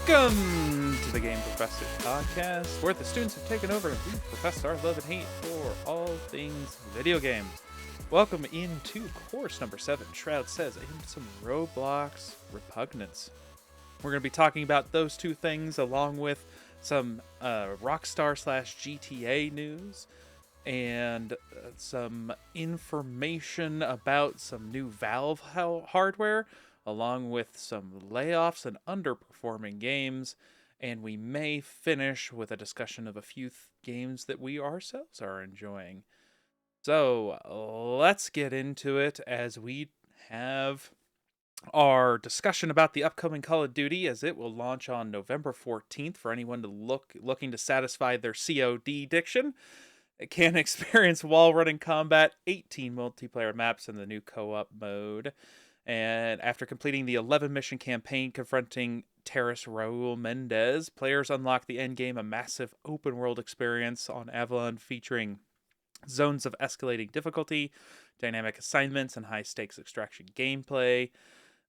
Welcome to the Game Professor podcast, where the students have taken over and we profess our love and hate for all things video games. Welcome into course number 7, Shroud says, and some Roblox Repugnance. We're going to be talking about those two things along with some Rockstar / GTA news and some information about some new Valve hardware, along with some layoffs and underperforming games, and we may finish with a discussion of a few games that we ourselves are enjoying. So let's get into it as we have our discussion about the upcoming Call of Duty, as it will launch on November 14th for anyone looking to satisfy their COD addiction. It can experience wall-running combat, 18 multiplayer maps in the new co-op mode. And after completing the 11-mission campaign confronting terrorist Raul Mendez, players unlock the Endgame, a massive open-world experience on Avalon featuring zones of escalating difficulty, dynamic assignments, and high-stakes extraction gameplay.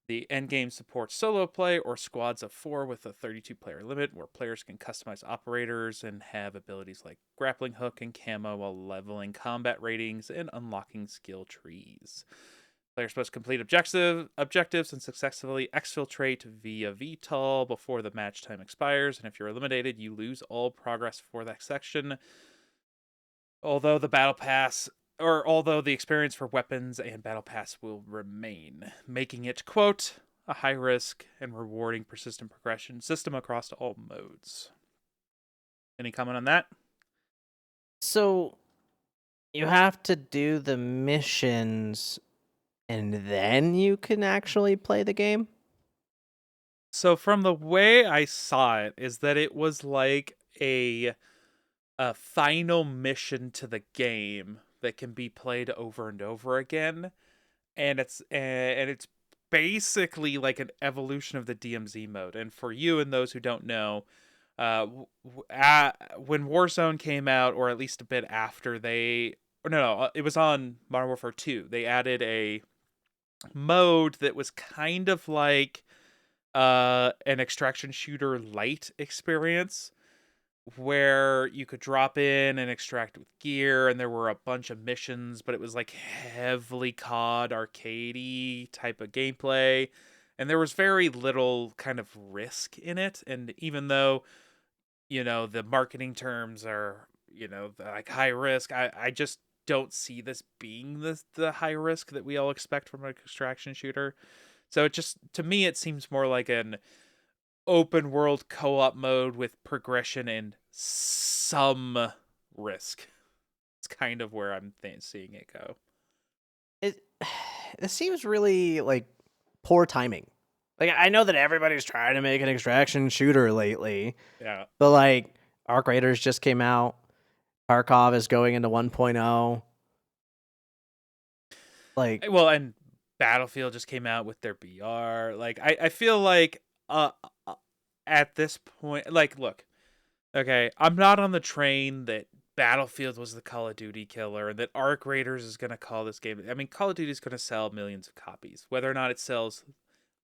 The Endgame supports solo play or squads of 4 with a 32-player limit, where players can customize operators and have abilities like grappling hook and camo while leveling combat ratings and unlocking skill trees. Players must complete objectives and successfully exfiltrate via VTOL before the match time expires, and if you're eliminated, you lose all progress for that section. Although the experience for weapons and battle pass will remain, making it, quote, a high-risk and rewarding persistent progression system across all modes. Any comment on that? So, you have to do the missions, and then you can actually play the game? So from the way I saw it, is that it was like a final mission to the game that can be played over and over again, and it's basically like an evolution of the DMZ mode. And for you and those who don't know, when Warzone came out, or at least a bit after, it was on Modern Warfare 2. They added a mode that was kind of like an extraction shooter light experience, where you could drop in and extract with gear, and there were a bunch of missions, but it was like heavily COD arcadey type of gameplay, and there was very little kind of risk in it. And even though, the marketing terms are, like high risk, I just don't see this being the high risk that we all expect from an extraction shooter. So to me, it seems more like an open world co-op mode with progression and some risk. It's kind of where I'm seeing it go. It seems really like poor timing. Like, I know that everybody's trying to make an extraction shooter lately, Yeah. but like Arc Raiders just came out. Tarkov is going into 1.0. Like, Well, and Battlefield just came out with their BR. Like, I feel like at this point, like, look, okay, I'm not on the train that Battlefield was the Call of Duty killer and that Arc Raiders is going to call this game. I mean, Call of Duty is going to sell millions of copies. Whether or not it sells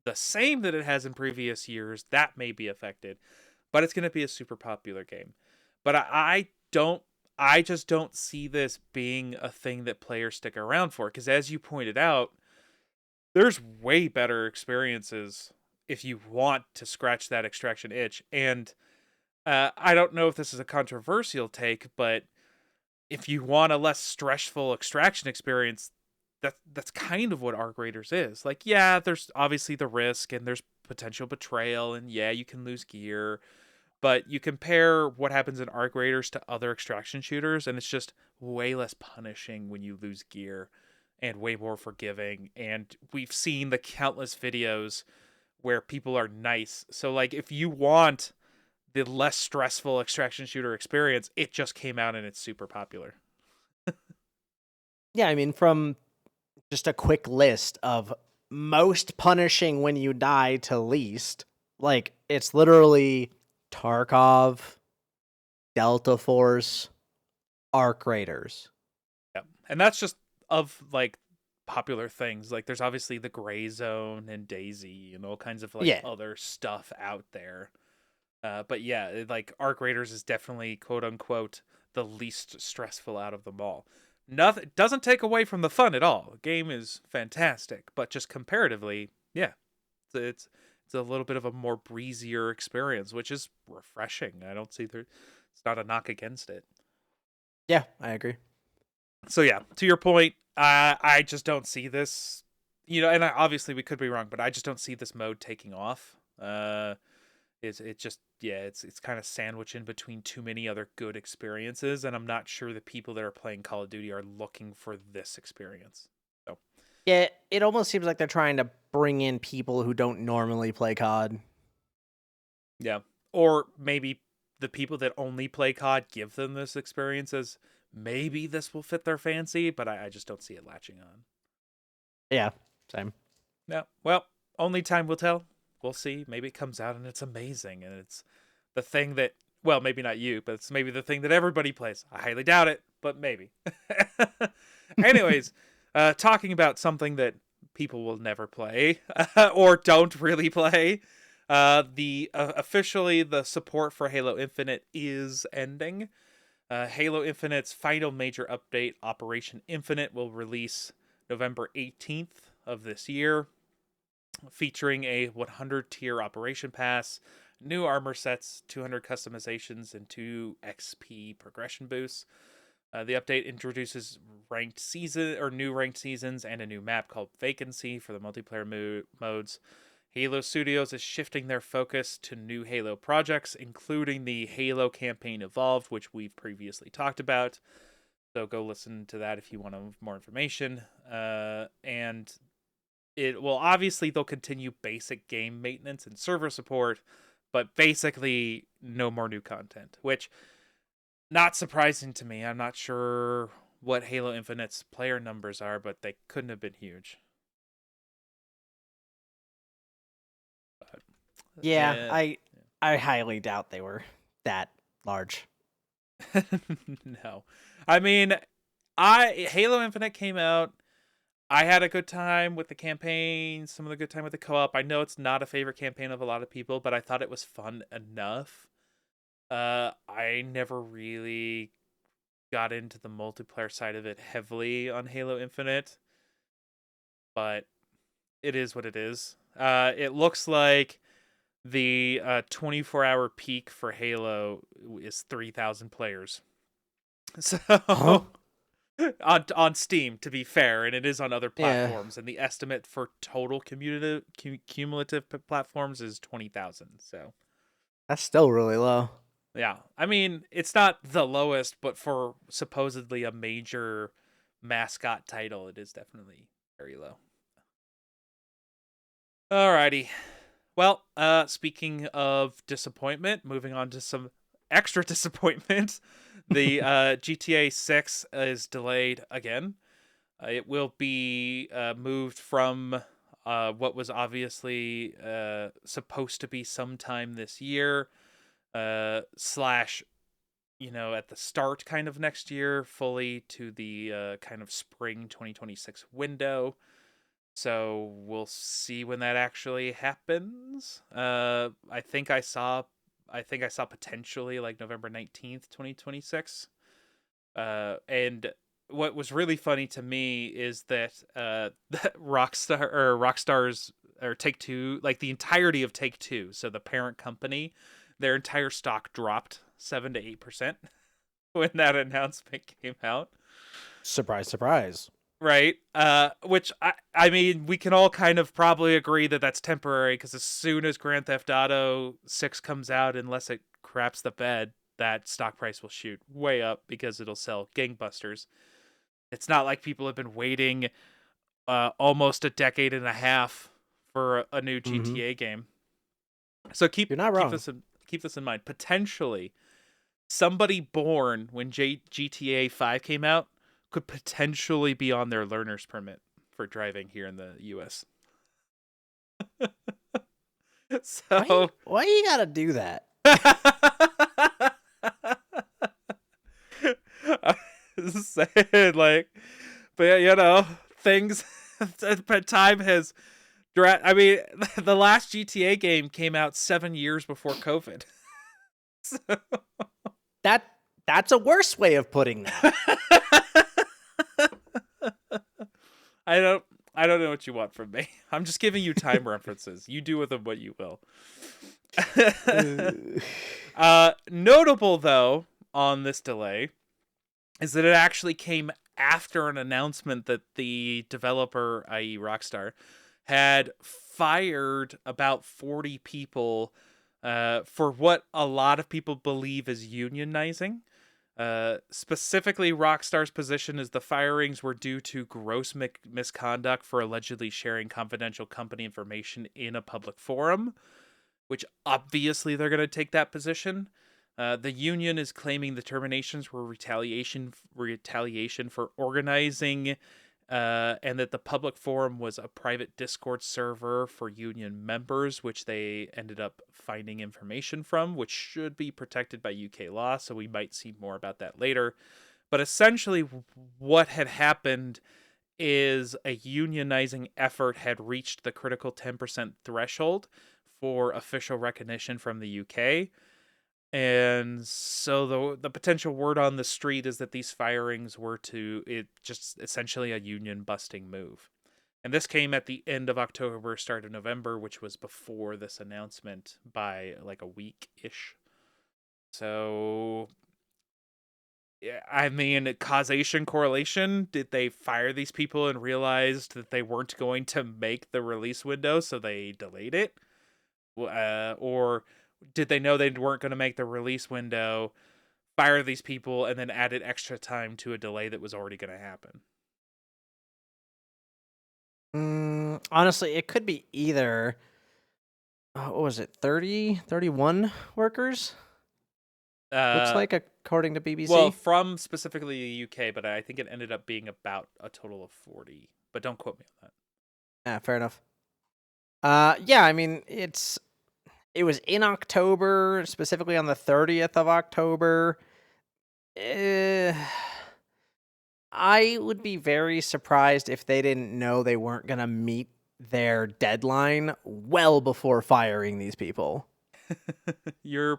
the same that it has in previous years, that may be affected, but it's going to be a super popular game. But I just don't see this being a thing that players stick around for, because as you pointed out, there's way better experiences if you want to scratch that extraction itch. And I don't know if this is a controversial take, but if you want a less stressful extraction experience, that's kind of what Arc Raiders is. Like, yeah, there's obviously the risk and there's potential betrayal, and yeah, you can lose gear, but you compare what happens in Arc Raiders to other extraction shooters, and it's just way less punishing when you lose gear and way more forgiving. And we've seen the countless videos where people are nice. So, like, if you want the less stressful extraction shooter experience, it just came out and it's super popular. yeah, I mean, from just a quick list of most punishing when you die to least, like, it's literally Tarkov, Delta Force, Arc Raiders. Yeah. And that's just of like popular things. Like, there's obviously the Gray Zone and Daisy and all kinds of like Yeah. other stuff out there. But yeah, like Arc Raiders is definitely quote unquote the least stressful out of them all. Nothing doesn't take away from the fun at all. The game is fantastic, but just comparatively, yeah, it's a little bit of a more breezier experience, which is refreshing. I don't see there, it's not a knock against it. Yeah, I agree. So yeah, to your point, I just don't see this. And obviously we could be wrong, but I just don't see this mode taking off. It's just it's kind of sandwiched in between too many other good experiences, and I'm not sure the people that are playing Call of Duty are looking for this experience. So Yeah, it almost seems like they're trying to bring in people who don't normally play COD. yeah, or maybe the people that only play COD give them this experience as maybe this will fit their fancy, but I just don't see it latching on. Yeah, same. Yeah, well, only time will tell. We'll see. Maybe it comes out and it's amazing, and it's the thing that, well, maybe not you, but it's maybe the thing that everybody plays. I highly doubt it, but maybe. Anyways, talking about something that people will never play or don't really play. The officially the support for Halo Infinite is ending. Halo Infinite's final major update, Operation Infinite, will release November 18th of this year, featuring a 100 tier operation pass, new armor sets, 200 customizations, and 2 XP progression boosts. The update introduces new ranked seasons and a new map called Vacancy for the multiplayer modes. Halo Studios is shifting their focus to new Halo projects, including the Halo campaign Evolved, which we've previously talked about. So go listen to that if you want more information. And it will obviously they'll continue basic game maintenance and server support, but basically no more new content, which not surprising to me. I'm not sure what Halo Infinite's player numbers are, but they couldn't have been huge. But, Yeah, I highly doubt they were that large. no. I mean, Halo Infinite came out. I had a good time with the campaign, some of the good time with the co-op. I know it's not a favorite campaign of a lot of people, but I thought it was fun enough. I never really got into the multiplayer side of it heavily on Halo Infinite, but it is what it is. It looks like the 24-hour peak for Halo is 3,000 players. So Huh? on Steam, to be fair, and it is on other Yeah, platforms, and the estimate for total cumulative platforms is 20,000. So that's still really low. yeah, I mean it's not the lowest, but for supposedly a major mascot title, it is definitely very low. Alrighty. Well, speaking of disappointment, moving on to some extra disappointment. The GTA 6 is delayed again. It will be moved from what was obviously supposed to be sometime this year, slash, at the start kind of next year, fully to the kind of spring 2026 window. So we'll see when that actually happens. I think I saw potentially like November 19th, 2026. And what was really funny to me is that Rockstar's or Take-Two, like the entirety of Take-Two, so the parent company, their entire stock dropped 7 to 8% when that announcement came out. Surprise, surprise. Right. Which I mean, we can all kind of probably agree that that's temporary, because as soon as Grand Theft Auto 6 comes out, unless it craps the bed, that stock price will shoot way up because it'll sell gangbusters. It's not like people have been waiting almost a decade and a half for a new Mm-hmm. GTA game. So You're not keep wrong. this in mind. Potentially, somebody born when GTA 5 came out could potentially be on their learner's permit for driving here in the US. So Why you gotta do that? saying, like, but yeah, things but time has I mean, the last GTA game came out 7 years before COVID. So- That's a worse way of putting that. I don't know what you want from me. I'm just giving you time references. You do with them what you will. Notable though on this delay is that it actually came after an announcement that the developer, i.e. Rockstar, had fired about 40 people for what a lot of people believe is unionizing. Specifically, Rockstar's position is the firings were due to gross misconduct for allegedly sharing confidential company information in a public forum, which obviously they're going to take that position. The union is claiming the terminations were retaliation for organizing, and that the public forum was a private Discord server for union members, which they ended up finding information from, which should be protected by UK law, so we might see more about that later. But essentially, what had happened is a unionizing effort had reached the critical 10% threshold for official recognition from the UK. And so the potential word on the street is that these firings were just essentially a union busting move. And this came at the end of October, start of November, which was before this announcement by like a week-ish. So, yeah, I mean, causation, correlation. Did they fire these people and realized that they weren't going to make the release window, so they delayed it? Or did they know they weren't going to make the release window, fire these people, and then added extra time to a delay that was already going to happen? Honestly, it could be either. What was it? 30, 31 workers? Looks like, according to BBC. Well, from specifically the UK, but I think it ended up being about a total of 40. But don't quote me on that. Yeah, fair enough. Yeah, I mean, it was in October, specifically on the 30th of October. I would be very surprised if they didn't know they weren't going to meet their deadline well before firing these people.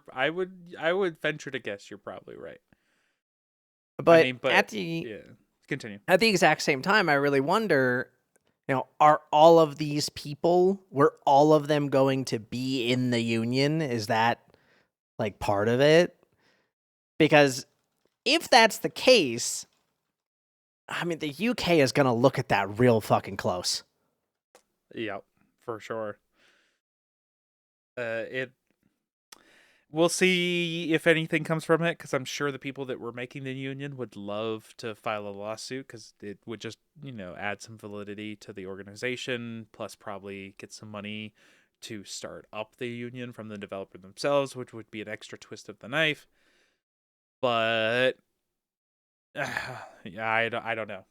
I would venture to guess you're probably right. But, yeah. Continue. At the exact same time, I really wonder, are all of these people, were all of them going to be in the union? Is that like part of it? Because if that's the case, I mean, the UK is going to look at that real fucking close. Yep, for sure. We'll see if anything comes from it, because I'm sure the people that were making the union would love to file a lawsuit, because it would just, add some validity to the organization, plus probably get some money to start up the union from the developer themselves, which would be an extra twist of the knife. But yeah, I don't know.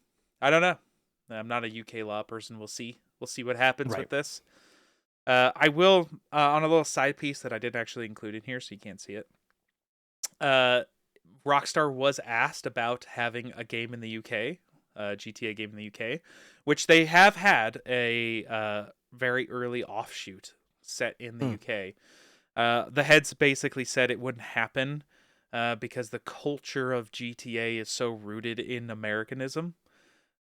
I'm not a UK law person. We'll see what happens with this. I will, on a little side piece that I didn't actually include in here, so you can't see it. Rockstar was asked about having a game in the UK, GTA game in the UK, which they have had a very early offshoot set in the UK. The heads basically said it wouldn't happen because the culture of GTA is so rooted in Americanism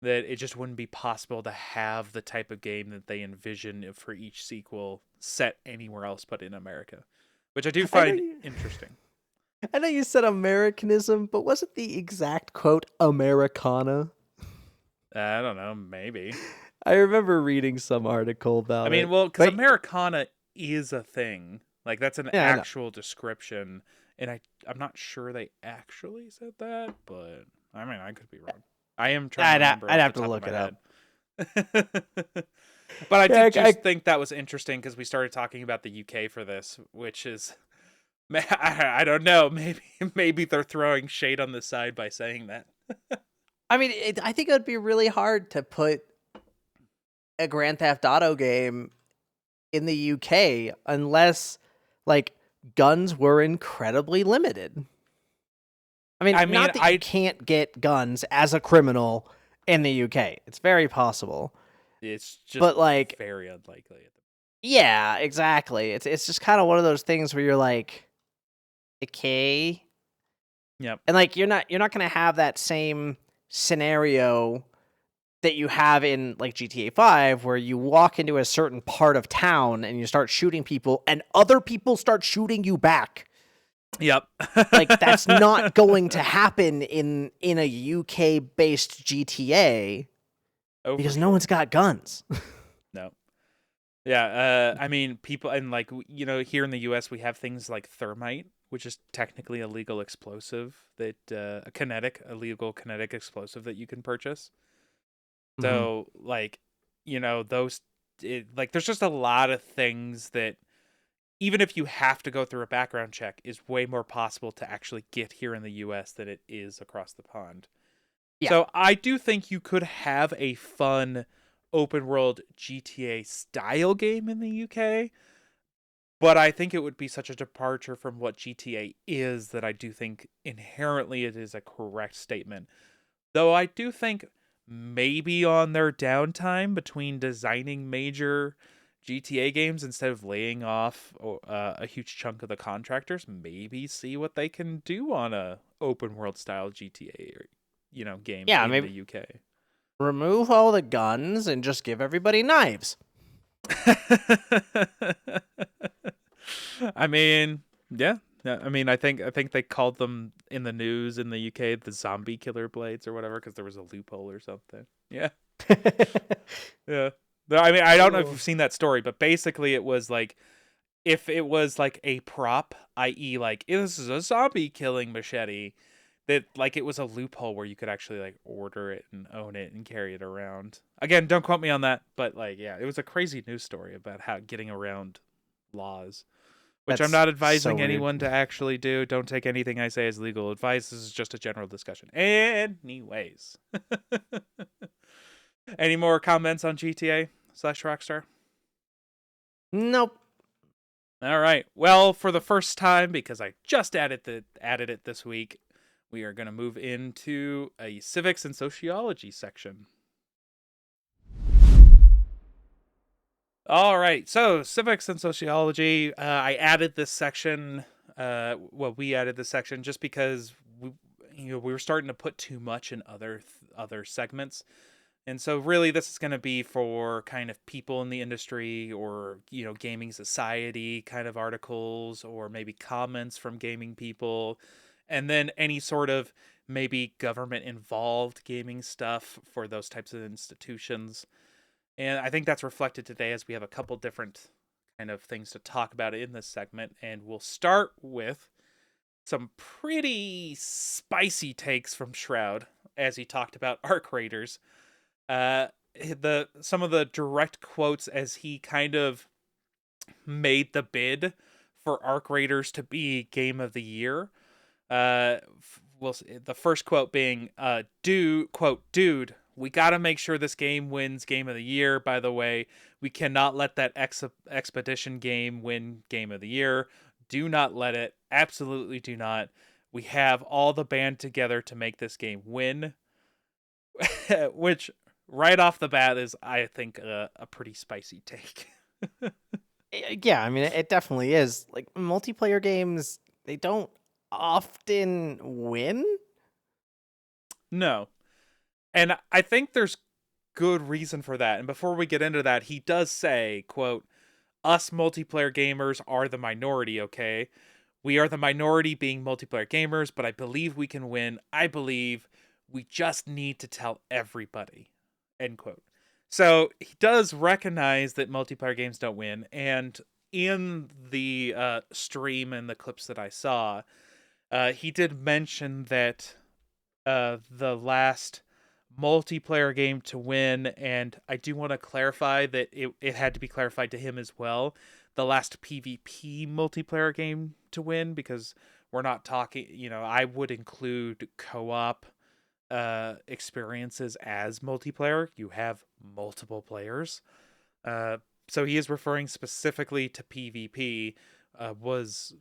that it just wouldn't be possible to have the type of game that they envision for each sequel set anywhere else but in America, which I do find interesting. I know you said Americanism, but wasn't the exact quote Americana? I don't know, maybe. I remember reading some article about it. I mean, well, because Americana is a thing. Like, that's an actual description, and I'm not sure they actually said that, but I mean, I could be wrong. I am trying to remember. I'd have to look it up. But I did just think that was interesting because we started talking about the UK for this, which is, I don't know, maybe they're throwing shade on the side by saying that. I mean, I think it would be really hard to put a Grand Theft Auto game in the UK unless, like, guns were incredibly limited. I mean, not that you can't get guns as a criminal in the UK. It's very possible. It's just very unlikely. Yeah, exactly. It's just kind of one of those things where you're like, Okay. Yep. And like you're not going to have that same scenario that you have in like GTA 5 where you walk into a certain part of town and you start shooting people and other people start shooting you back. Yep. Like that's not going to happen in a UK based GTA because no one's got guns. No. Yeah, I mean, people, and like, here in the US, we have things like thermite, which is technically a legal explosive that, a legal kinetic explosive that you can purchase. So, like, there's just a lot of things that, even if you have to go through a background check, is way more possible to actually get here in the US than it is across the pond. Yeah. So I do think you could have a fun open world GTA style game in the UK, but I think it would be such a departure from what GTA is that I do think inherently it is a correct statement. Though I do think maybe on their downtime between designing major GTA games, instead of laying off a huge chunk of the contractors, maybe see what they can do on a open world style GTA or game Yeah, in maybe the UK. remove all the guns and just give everybody knives. I mean, yeah. I mean, I think they called them in the news in the UK the zombie killer blades or whatever because there was a loophole or something. Yeah. Yeah. I mean, I don't know if you've seen that story, but basically it was like, if it was like a prop, i.e. like, this is a zombie killing machete, that like it was a loophole where you could actually like order it and own it and carry it around. Again, don't quote me on that, but like, yeah, it was a crazy news story about how getting around laws, which I'm That's not so advising weird. anyone to actually do. Don't take anything I say as legal advice. This is just a general discussion. Anyways. Any more comments on GTA/Rockstar? Nope. All right. Well, for the first time, because I just added it this week, we are going to move into a civics and sociology section. All right. So, civics and sociology. I added this section. We added this section just because we were starting to put too much in other segments. And so really this is going to be for kind of people in the industry or, gaming society kind of articles or maybe comments from gaming people. And then any sort of maybe government involved gaming stuff for those types of institutions. And I think that's reflected today as we have a couple different kind of things to talk about in this segment. And we'll start with some pretty spicy takes from Shroud as he talked about arc raiders. Some of the direct quotes as he kind of made the bid for Arc Raiders to be Game of the Year. The first quote being, dude, we gotta make sure this game wins Game of the Year. By the way, we cannot let that expedition game win Game of the Year. Do not let it. Absolutely do not. We have all the band together to make this game win. Which, right off the bat, is, I think, a pretty spicy take. Yeah, I mean, it definitely is. Like, multiplayer games, they don't often win. No. And I think there's good reason for that. And before we get into that, he does say, quote, us multiplayer gamers are the minority, okay? We are the minority being multiplayer gamers, but I believe we can win. I believe we just need to tell everybody, end quote. So he does recognize that multiplayer games don't win. And in the stream and the clips that I saw, he did mention that the last multiplayer game to win, and I do want to clarify that it had to be clarified to him as well, the last PvP multiplayer game to win, because we're not talking, I would include co-op experiences as multiplayer. You have multiple players. So he is referring specifically to PvP. Was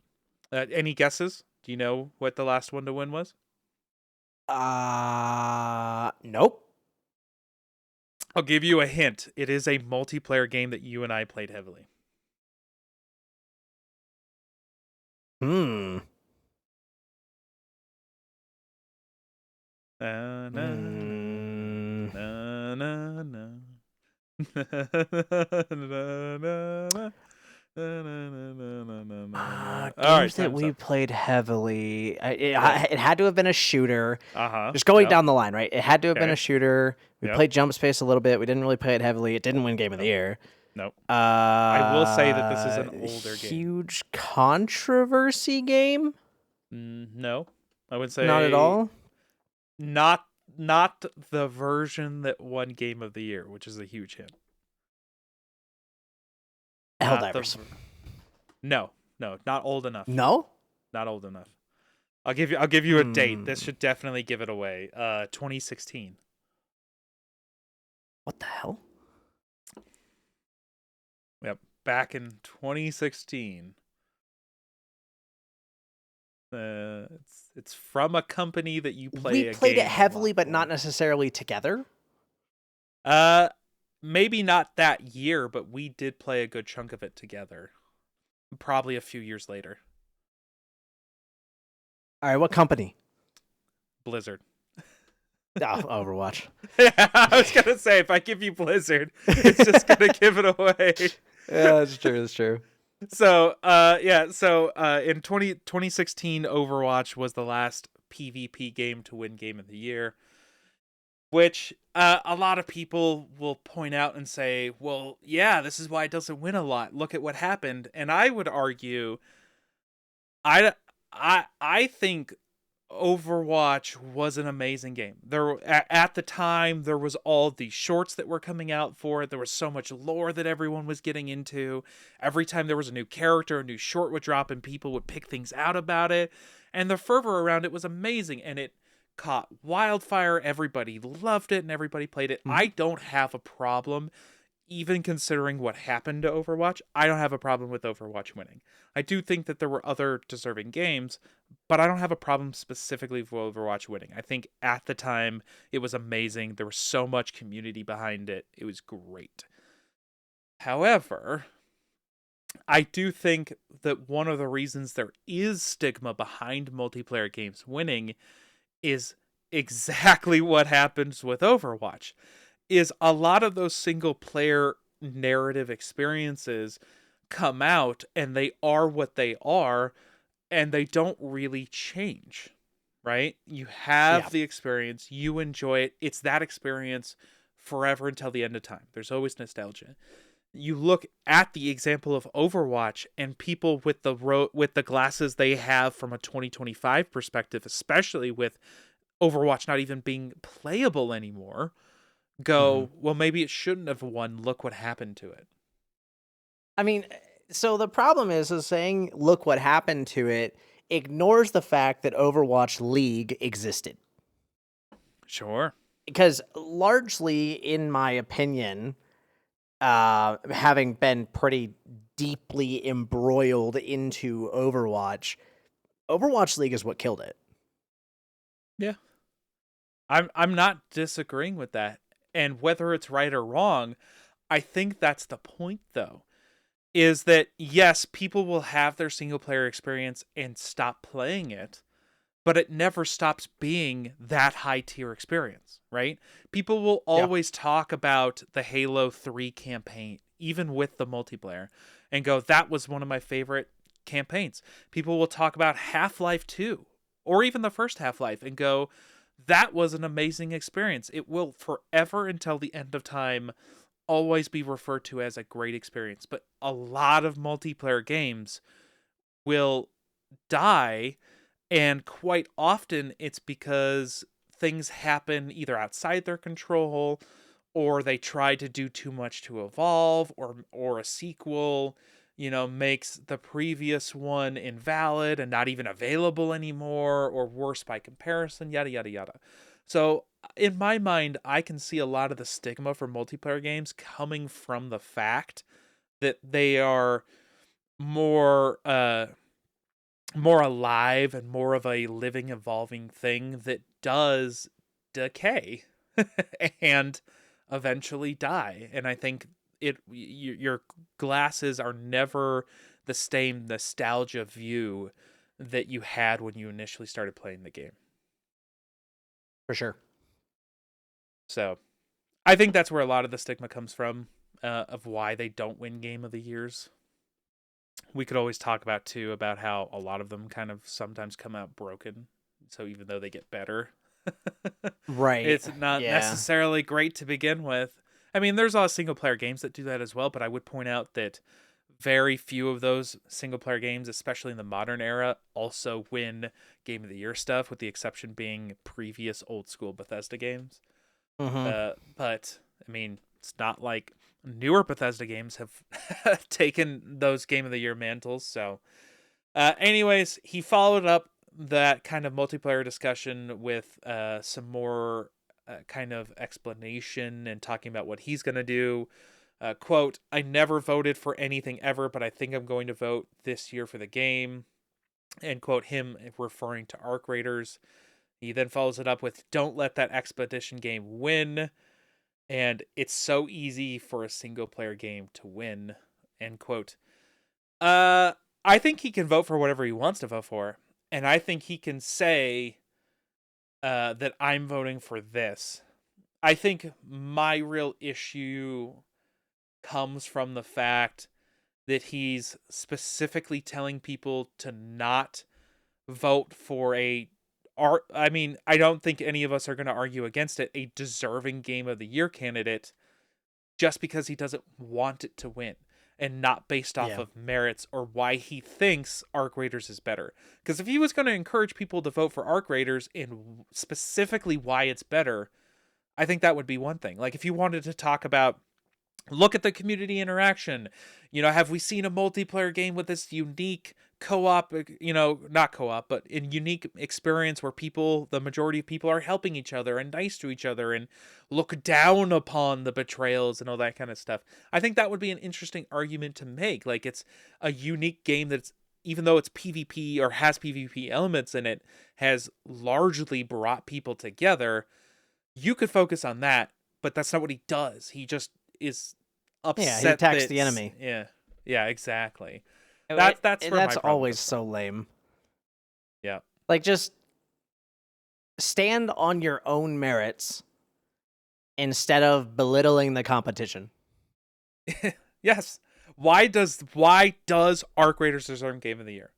any guesses? Do you know what the last one to win was? Nope. I'll give you a hint. It is a multiplayer game that you and I played heavily. Na, na, Mm. na, na, na. Na, na, na, na. All right, Games that time's we up. played heavily. It Yep. had to have been a shooter. Uh-huh. Just going Yep. down the line, right? It had to have been a Okay. shooter. We Yep. played Jump Space a little bit. We didn't really play it heavily. It didn't win Game of the Nope. Year. Nope. I will say that this is an older game. Huge controversy game? No. I would Not at say all. not the version that won Game of the Year, which is a huge hint. Not the Helldivers. No, not old enough. No? Not old enough. I'll give you a date. This should definitely give it away. 2016. What the hell? Yep, back in 2016. It's from a company that you play. We played it heavily, but not necessarily together. Maybe not that year, but we did play a good chunk of it together. Probably a few years later. All right, what company? Blizzard. Oh, Overwatch. I was gonna say, if I give you Blizzard, it's just gonna give it away. Yeah, that's true. That's true. So, in 2016, Overwatch was the last PvP game to win Game of the Year, which a lot of people will point out and say, well, yeah, this is why it doesn't win a lot. Look at what happened. And I would argue, I think Overwatch was an amazing game. At the time, there was all these shorts that were coming out for it. There was so much lore that everyone was getting into. Every time there was a new character, a new short would drop and people would pick things out about it. And the fervor around it was amazing. And it caught wildfire. Everybody loved it and everybody played it. I don't have a problem, even considering what happened to Overwatch. I don't have a problem with Overwatch winning. I do think that there were other deserving games, but I don't have a problem specifically with Overwatch winning. I think at the time it was amazing. There was so much community behind it. It was great. However, I do think that one of the reasons there is stigma behind multiplayer games winning is exactly what happens with Overwatch. Is a lot of those single player narrative experiences come out and they are what they are and they don't really change, right? You have the experience, you enjoy it. It's that experience forever until the end of time. There's always nostalgia. You look at the example of Overwatch and people with the glasses they have from a 2025 perspective, especially with Overwatch not even being playable anymore, go, well, maybe it shouldn't have won. Look what happened to it. I mean, so the problem is saying, look what happened to it, ignores the fact that Overwatch League existed. Sure. Because largely, in my opinion, having been pretty deeply embroiled into Overwatch League is what killed it. Yeah. I'm not disagreeing with that. And whether it's right or wrong, I think that's the point, though, is that, yes, people will have their single-player experience and stop playing it, but it never stops being that high-tier experience, right? People will always talk about the Halo 3 campaign, even with the multiplayer, and go, that was one of my favorite campaigns. People will talk about Half-Life 2, or even the first Half-Life, and go, that was an amazing experience. It will forever until the end of time always be referred to as a great experience. But a lot of multiplayer games will die, and quite often it's because things happen either outside their control, or they try to do too much to evolve, or a sequel, makes the previous one invalid and not even available anymore, or worse by comparison, yada, yada, yada. So in my mind, I can see a lot of the stigma for multiplayer games coming from the fact that they are more alive and more of a living, evolving thing that does decay and eventually die. And I think your glasses are never the same nostalgia view that you had when you initially started playing the game. For sure. So I think that's where a lot of the stigma comes from, of why they don't win Game of the Years. We could always talk about, too, about how a lot of them kind of sometimes come out broken. So even though they get better, Right. it's not Yeah. necessarily great to begin with. I mean, there's a lot of single-player games that do that as well, but I would point out that very few of those single-player games, especially in the modern era, also win Game of the Year stuff, with the exception being previous old-school Bethesda games. Mm-hmm. But I mean, it's not like newer Bethesda games have taken those Game of the Year mantles. So, anyways, he followed up that kind of multiplayer discussion with some more kind of explanation and talking about what he's gonna do. Quote, I never voted for anything ever, but I think I'm going to vote this year for the game. End quote, him referring to Arc Raiders. He then follows it up with, don't let that Expedition game win. And it's so easy for a single player game to win. End quote. I think he can vote for whatever he wants to vote for. And I think he can say that I'm voting for this. I think my real issue comes from the fact that he's specifically telling people to not vote for I mean, I don't think any of us are going to argue against it, a deserving Game of the Year candidate, just because he doesn't want it to win, and not based off Yeah. of merits or why he thinks Arc Raiders is better. Because if he was going to encourage people to vote for Arc Raiders and specifically why it's better, I think that would be one thing. Like if you wanted to talk about, look at the community interaction. Have we seen a multiplayer game with this unique co-op, not co-op, but in unique experience where the majority of people are helping each other and nice to each other and look down upon the betrayals and all that kind of stuff. I think that would be an interesting argument to make. Like it's a unique game that's, even though it's PvP or has PvP elements in it, has largely brought people together. You could focus on that, but that's not what he does. He just is Yeah, he upset attacks that the enemy. yeah, exactly. That's where my That's problem always comes so from. lame. Yeah. Like, just stand on your own merits instead of belittling the competition. Yes. Why does Arc Raiders deserve Game of the Year?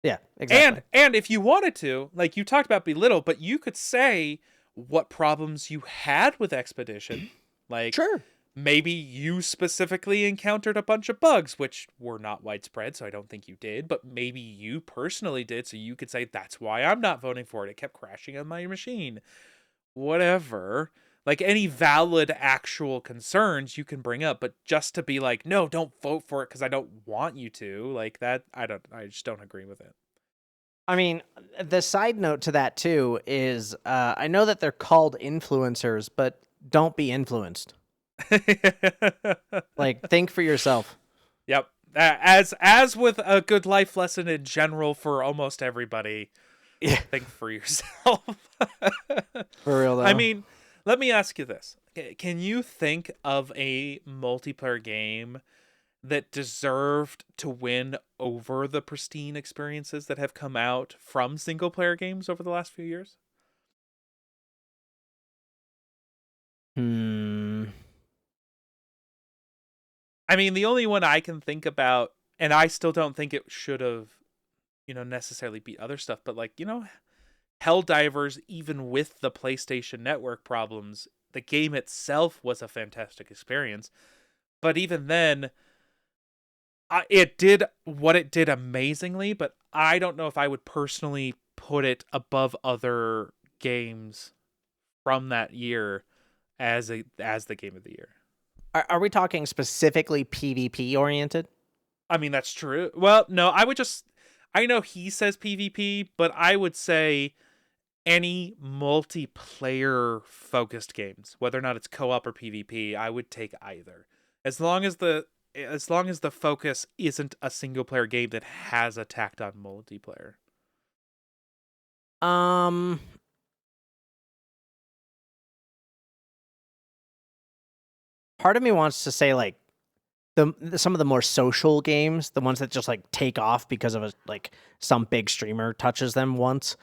Yeah, exactly. And if you wanted to, like you talked about belittle, but you could say what problems you had with Expedition. Like Sure. maybe you specifically encountered a bunch of bugs, which were not widespread, so I don't think you did, but maybe you personally did, so you could say, that's why I'm not voting for it. It kept crashing on my machine. Whatever. Like, any valid actual concerns you can bring up, but just to be like, no, don't vote for it because I don't want you to, like that, I just don't agree with it. I mean, the side note to that, too, is I know that they're called influencers, but don't be influenced. Like, think for yourself. Yep. As with a good life lesson in general for almost everybody, Yeah, think for yourself. for real, though. I mean, let me ask you this. Can you think of a multiplayer game that deserved to win over the pristine experiences that have come out from single player games over the last few years? I mean, the only one I can think about, and I still don't think it should have, necessarily beat other stuff, but like, Helldivers, even with the PlayStation Network problems, the game itself was a fantastic experience. But even then, it did what it did amazingly, but I don't know if I would personally put it above other games from that year as the game of the year. Are we talking specifically PvP oriented? I mean, that's true. Well, no, I know he says PvP, but I would say any multiplayer focused games, whether or not it's co-op or PvP, I would take either. As long as the focus isn't a single player game that has a tacked on multiplayer. Part of me wants to say like some of the more social games, the ones that just like take off because of some big streamer touches them once.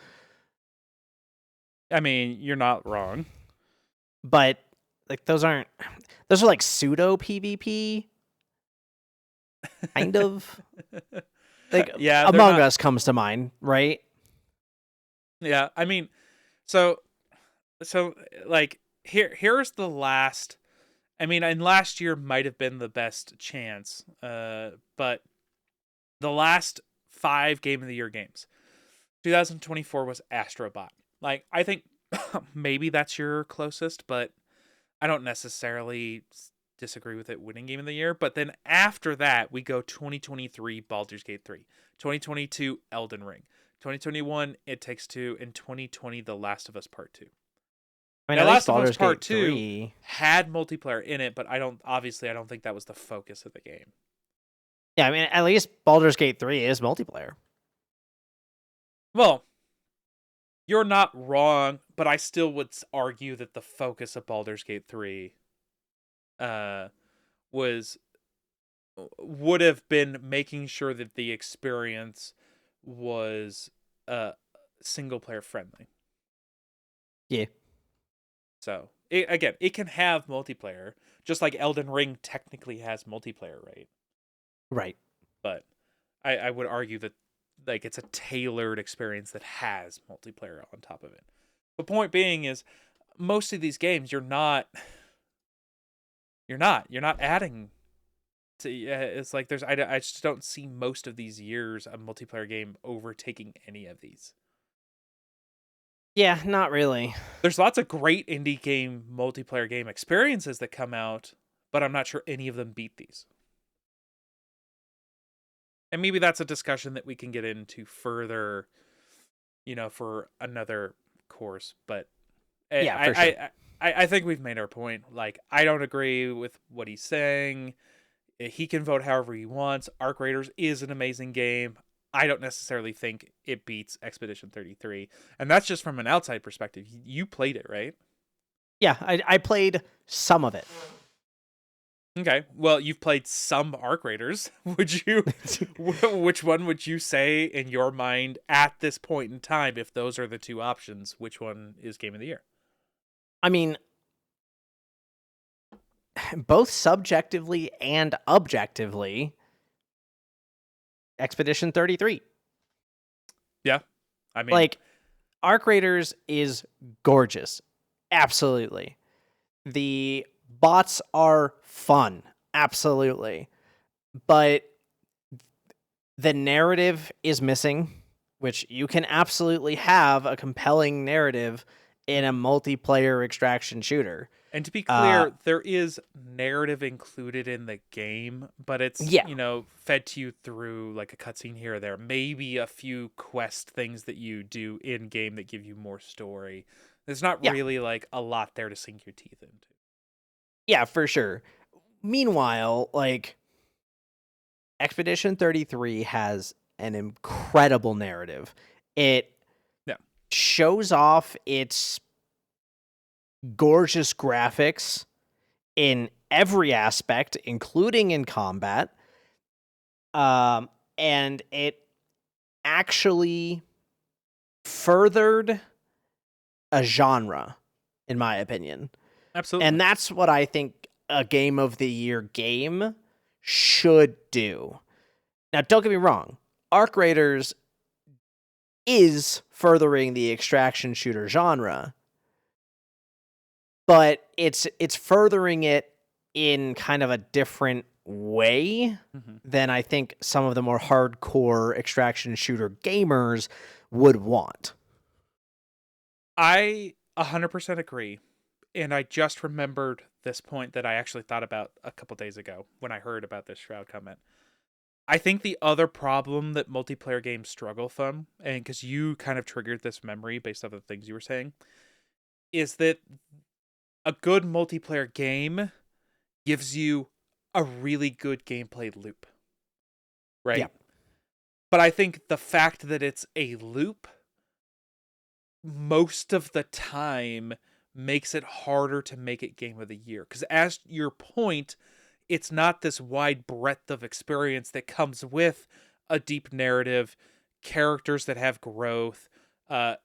I mean, you're not wrong. But like those are like pseudo PvP, kind of. Like Yeah, they're Among not. Us comes to mind, right? Yeah, I mean, so like here's the last. I mean, and last year might have been the best chance, but the last 5 Game of the Year games, 2024 was Astrobot. Like, I think maybe that's your closest, but I don't necessarily disagree with it winning Game of the Year. But then after that, we go 2023 Baldur's Gate 3, 2022 Elden Ring, 2021 It Takes Two, and 2020 The Last of Us Part 2. I mean, Now, at least Last of Us Baldur's Part Gate 2 3. had multiplayer in it, but I don't think that was the focus of the game. Yeah, I mean, at least Baldur's Gate 3 is multiplayer. Well, you're not wrong, but I still would argue that the focus of Baldur's Gate 3 was would have been making sure that the experience was single player friendly. Yeah. So, it can have multiplayer, just like Elden Ring technically has multiplayer, right? Right. But I would argue that like it's a tailored experience that has multiplayer on top of it. The point being is most of these games you're not adding to it's like I just don't see most of these years a multiplayer game overtaking any of these. Yeah, not really. There's lots of great indie game multiplayer game experiences that come out, but I'm not sure any of them beat these. And maybe that's a discussion that we can get into further, for another course. But Yeah, for sure. I think we've made our point. Like, I don't agree with what he's saying. He can vote however he wants. Arc Raiders is an amazing game. I don't necessarily think it beats Expedition 33. And that's just from an outside perspective. You played it, right? Yeah, I played some of it. Okay. Well, you've played some Arc Raiders. Which one would you say in your mind at this point in time, if those are the two options, which one is Game of the Year? I mean, both subjectively and objectively, Expedition 33. Yeah. I mean, Like, Arc Raiders is gorgeous. Absolutely. The bots are fun. Absolutely. But the narrative is missing, which you can absolutely have a compelling narrative in a multiplayer extraction shooter. and to be clear, there is narrative included in the game, but it's, Yeah. fed to you through like a cutscene here or there. Maybe a few quest things that you do in game that give you more story. There's not Yeah. really like a lot there to sink your teeth into. Yeah, for sure. Meanwhile, like, Expedition 33 has an incredible narrative. It Yeah. shows off its gorgeous graphics in every aspect, including in combat. And it actually furthered a genre, in my opinion. Absolutely. And that's what I think a Game of the Year game should do. Now, don't get me wrong. Arc Raiders is furthering the extraction shooter genre, but it's furthering it in kind of a different way than I think some of the more hardcore extraction shooter gamers would want. I 100% agree. And I just remembered this point that I actually thought about a couple days ago when I heard about this Shroud comment. I think the other problem that multiplayer games struggle from, and because you kind of triggered this memory based off of the things you were saying, is that a good multiplayer game gives you a really good gameplay loop. Right? Yeah. But I think the fact that it's a loop most of the time makes it harder to make it Game of the Year. Because as your point, it's not this wide breadth of experience that comes with a deep narrative, characters that have growth,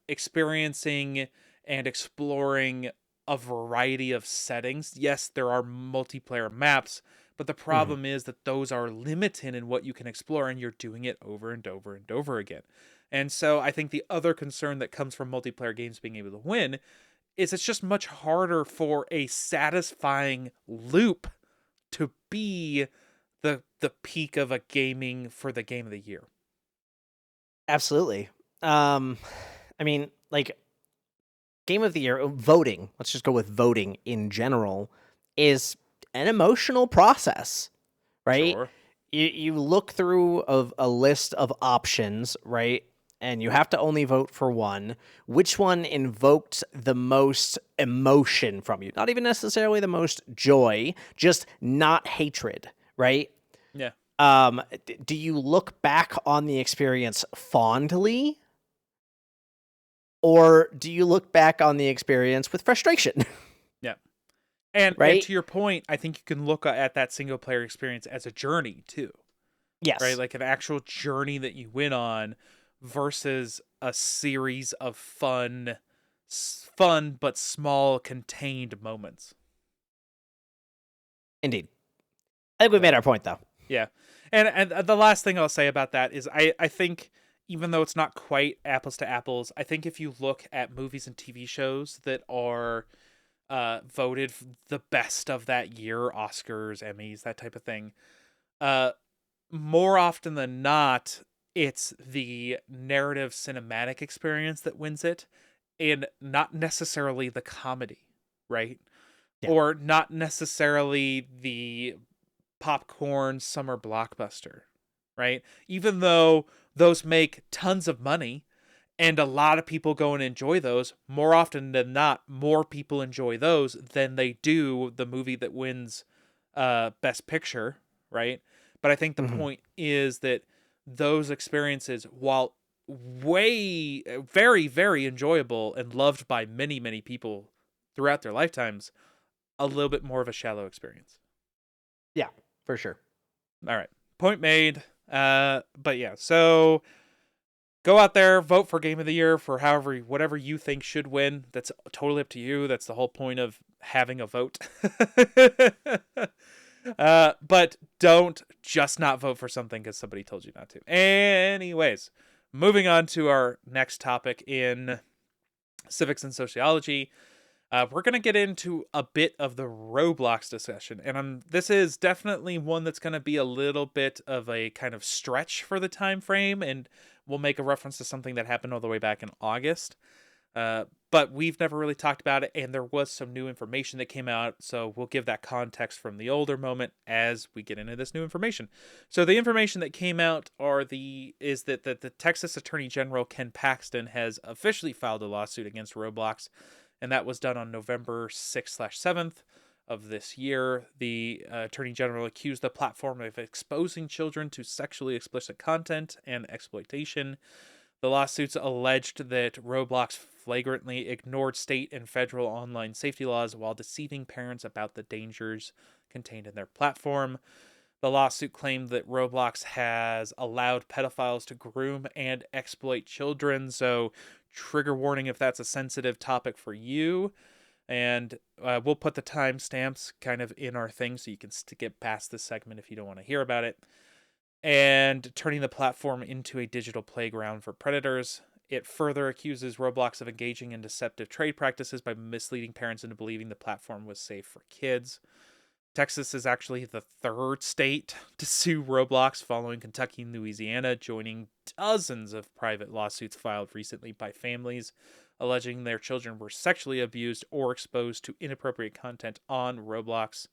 experiencing and exploring a variety of settings. Yes, there are multiplayer maps, but the Mhm. problem is that those are limited in what you can explore, and you're doing it over and over and over again. And so I think the other concern that comes from multiplayer games being able to win is it's just much harder for a satisfying loop to be the peak of a gaming for the game of the year. Absolutely. Um, I mean, like game of the year voting. Let's just go with voting in general is an emotional process, right? Sure. You look through of a list of options, right? And you have to only vote for one. Which one invoked the most emotion from you? Not even necessarily the most joy, just not hatred, right? Yeah. Do you look back on the experience fondly, or do you look back on the experience with frustration? Yeah. And Right? to your point, I think you can look at that single player experience as a journey too, right? Yes. Like an actual journey that you went on versus a series of fun but small contained moments. Indeed. I think we made So, our point though. yeah. And the last thing I'll say about that is I think even though it's not quite apples to apples, I think if you look at movies and TV shows that are voted the best of that year, Oscars, Emmys, that type of thing, uh more often than not, it's the narrative cinematic experience that wins it, and not necessarily the comedy, right? Yeah. Or not necessarily the popcorn summer blockbuster, right? Even though those make tons of money and a lot of people go and enjoy those, more often than not, more people enjoy those than they do the movie that wins best picture, right? But I think the Mhm. point is that those experiences, while way very very enjoyable and loved by many many people throughout their lifetimes, a little bit more of a shallow experience. Yeah, for sure. All right, point made. But yeah, so go out there, vote for game of the year for however whatever you think should win. That's totally up to you. That's the whole point of having a vote. But don't just not vote for something because somebody told you not to. Anyways, moving on to our next topic in civics and sociology. We're going to get into a bit of the Roblox discussion, and this is definitely one that's going to be a little bit of a kind of stretch for the time frame, and we'll make a reference to something that happened all the way back in August. But we've never really talked about it, and there was some new information that came out, so we'll give that context from the older moment as we get into this new information. So the information that came out is that the Texas Attorney General Ken Paxton has officially filed a lawsuit against Roblox, and that was done on November 6th/7th of this year. The Attorney General accused the platform of exposing children to sexually explicit content and exploitation. The lawsuits alleged that Roblox flagrantly ignored state and federal online safety laws while deceiving parents about the dangers contained in their platform. The lawsuit claimed that Roblox has allowed pedophiles to groom and exploit children. So, trigger warning if that's a sensitive topic for you. And we'll put the timestamps kind of in our thing so you can skip past this segment if you don't want to hear about it. And turning the platform into a digital playground for predators. It further accuses Roblox of engaging in deceptive trade practices by misleading parents into believing the platform was safe for kids. Texas is actually the third state to sue Roblox, following Kentucky and Louisiana, joining dozens of private lawsuits filed recently by families alleging their children were sexually abused or exposed to inappropriate content on Roblox.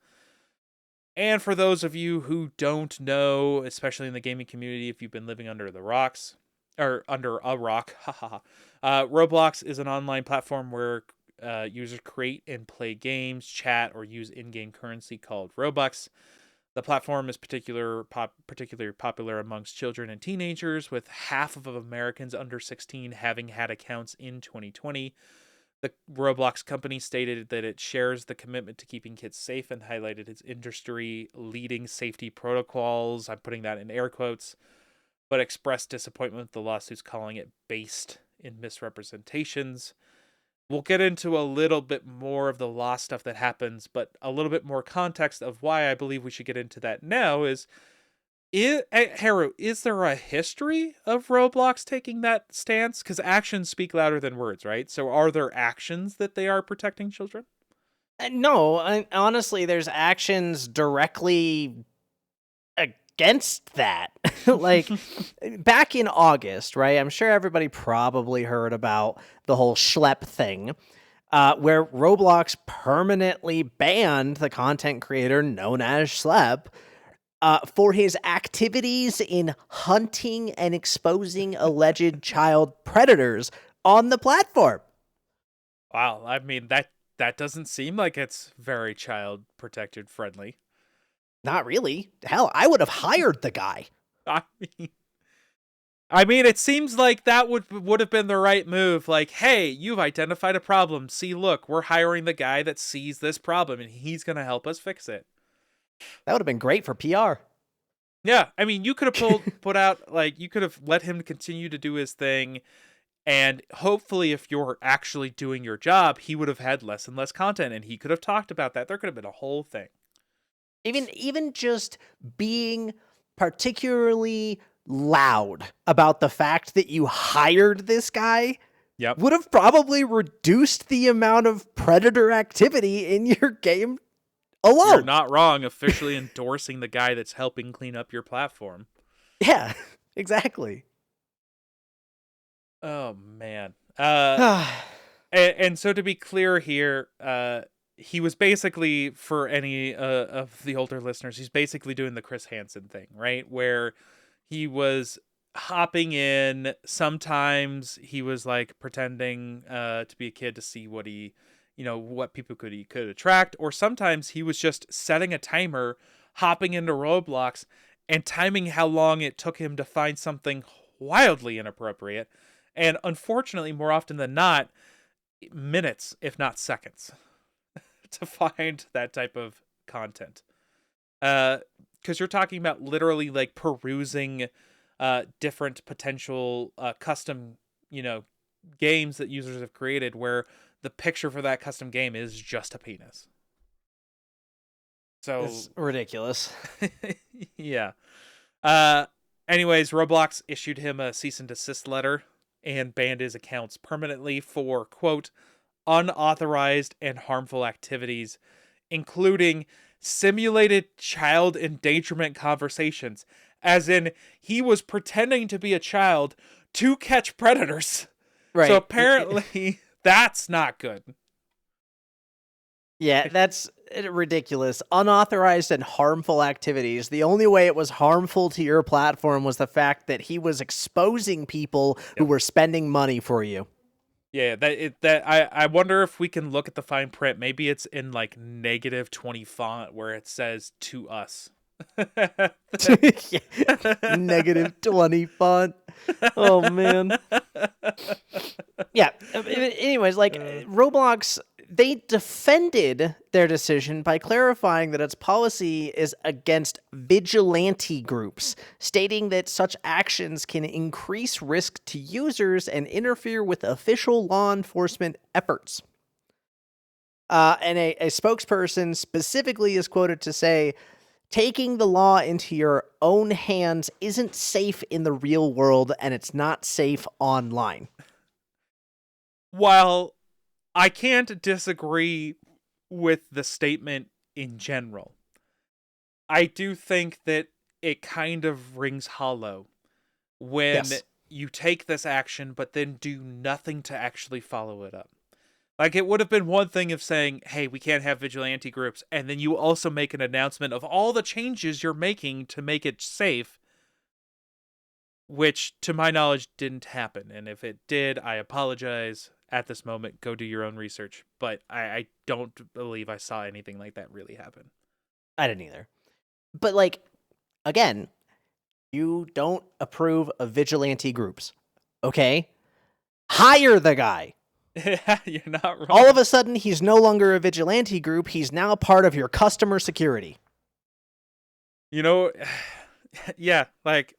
And for those of you who don't know, especially in the gaming community, if you've been living under the rocks or under a rock, Roblox is an online platform where users create and play games, chat, or use in-game currency called Robux. The platform is particularly popular amongst children and teenagers, with half of Americans under 16 having had accounts in 2020. The Roblox company stated that it shares the commitment to keeping kids safe and highlighted its industry leading safety protocols. I'm putting that in air quotes, but expressed disappointment with the lawsuits, calling it based in misrepresentations. we'll get into a little bit more of the lost stuff that happens, but a little bit more context of why I believe we should get into that now is Heru, is there a history of Roblox taking that stance? Because actions speak louder than words, right? So are there actions that they are protecting children? No, honestly, there's actions directly against that. Like, back in August, right? I'm sure everybody probably heard about the whole Schlep thing, where Roblox permanently banned the content creator known as Schlep for his activities in hunting and exposing alleged child predators on the platform. Wow, I mean that doesn't seem like it's very child protected friendly. Not really. Hell, I would have hired the guy. I mean, it seems like that would have been the right move. Like, hey, you've identified a problem. See, look, we're hiring the guy that sees this problem, and he's gonna help us fix it. That would have been great for PR. Yeah, I mean, you could have put out like you could have let him continue to do his thing, and hopefully, if you're actually doing your job, he would have had less and less content, and he could have talked about that. There could have been a whole thing. Even just being particularly loud about the fact that you hired this guy would have probably reduced the amount of predator activity in your game alone. You're not wrong, officially endorsing the guy that's helping clean up your platform. Yeah, exactly. Oh, man. And so to be clear here, he was basically, for any of the older listeners, he's basically doing the Chris Hansen thing, right? Where he was hopping in. Sometimes he was like pretending to be a kid to see what what people he could attract. Or sometimes he was just setting a timer, hopping into Roblox, and timing how long it took him to find something wildly inappropriate. And unfortunately, more often than not, minutes, if not seconds, to find that type of content. Because you're talking about literally like perusing different potential custom, games that users have created where the picture for that custom game is just a penis. So it's ridiculous. Yeah. Anyways, Roblox issued him a cease and desist letter and banned his accounts permanently for, quote, unauthorized and harmful activities, including simulated child endangerment conversations, as in he was pretending to be a child to catch predators. Right. So apparently that's not good. Yeah, that's ridiculous. Unauthorized and harmful activities. The only way it was harmful to your platform was the fact that he was exposing people who were spending money for you. Yeah, I wonder if we can look at the fine print. Maybe it's in like -20 font where it says "to us." -20 font. Oh man. Yeah. Anyways, like Roblox, they defended their decision by clarifying that its policy is against vigilante groups, stating that such actions can increase risk to users and interfere with official law enforcement efforts. And a spokesperson specifically is quoted to say, taking the law into your own hands isn't safe in the real world, and it's not safe online. While I can't disagree with the statement in general, I do think that it kind of rings hollow when you take this action but then do nothing to actually follow it up. Like, it would have been one thing of saying, hey, we can't have vigilante groups, and then you also make an announcement of all the changes you're making to make it safe, which, to my knowledge, didn't happen. And if it did, I apologize. At this moment, go do your own research. But I don't believe I saw anything like that really happen. I didn't either. But, like, again, you don't approve of vigilante groups, okay? Hire the guy. You're not wrong. All of a sudden, he's no longer a vigilante group. He's now part of your customer security. Yeah, like,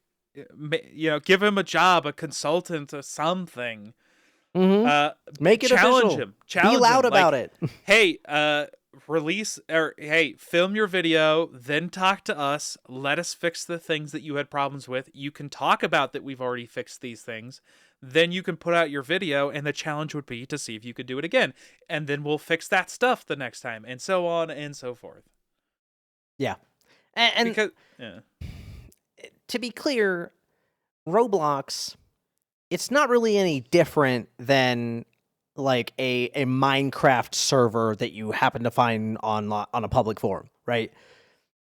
give him a job, a consultant or something. Make it challenge official. him. Challenge Be loud him. about like, it. Hey, release or hey, film your video, then talk to us. Let us fix the things that you had problems with. You can talk about that we've already fixed these things. Then you can put out your video, and the challenge would be to see if you could do it again. And then we'll fix that stuff the next time, and so on and so forth. Yeah. And Because yeah. to be clear, Roblox, it's not really any different than like a Minecraft server that you happen to find on a public forum, right?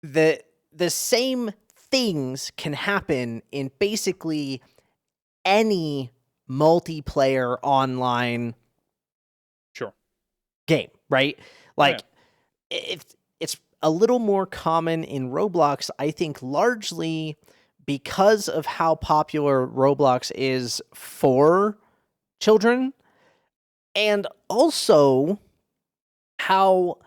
The same things can happen in basically any multiplayer online Sure. game, right? Like it's a little more common in Roblox, I think, largely because of how popular Roblox is for children, and also how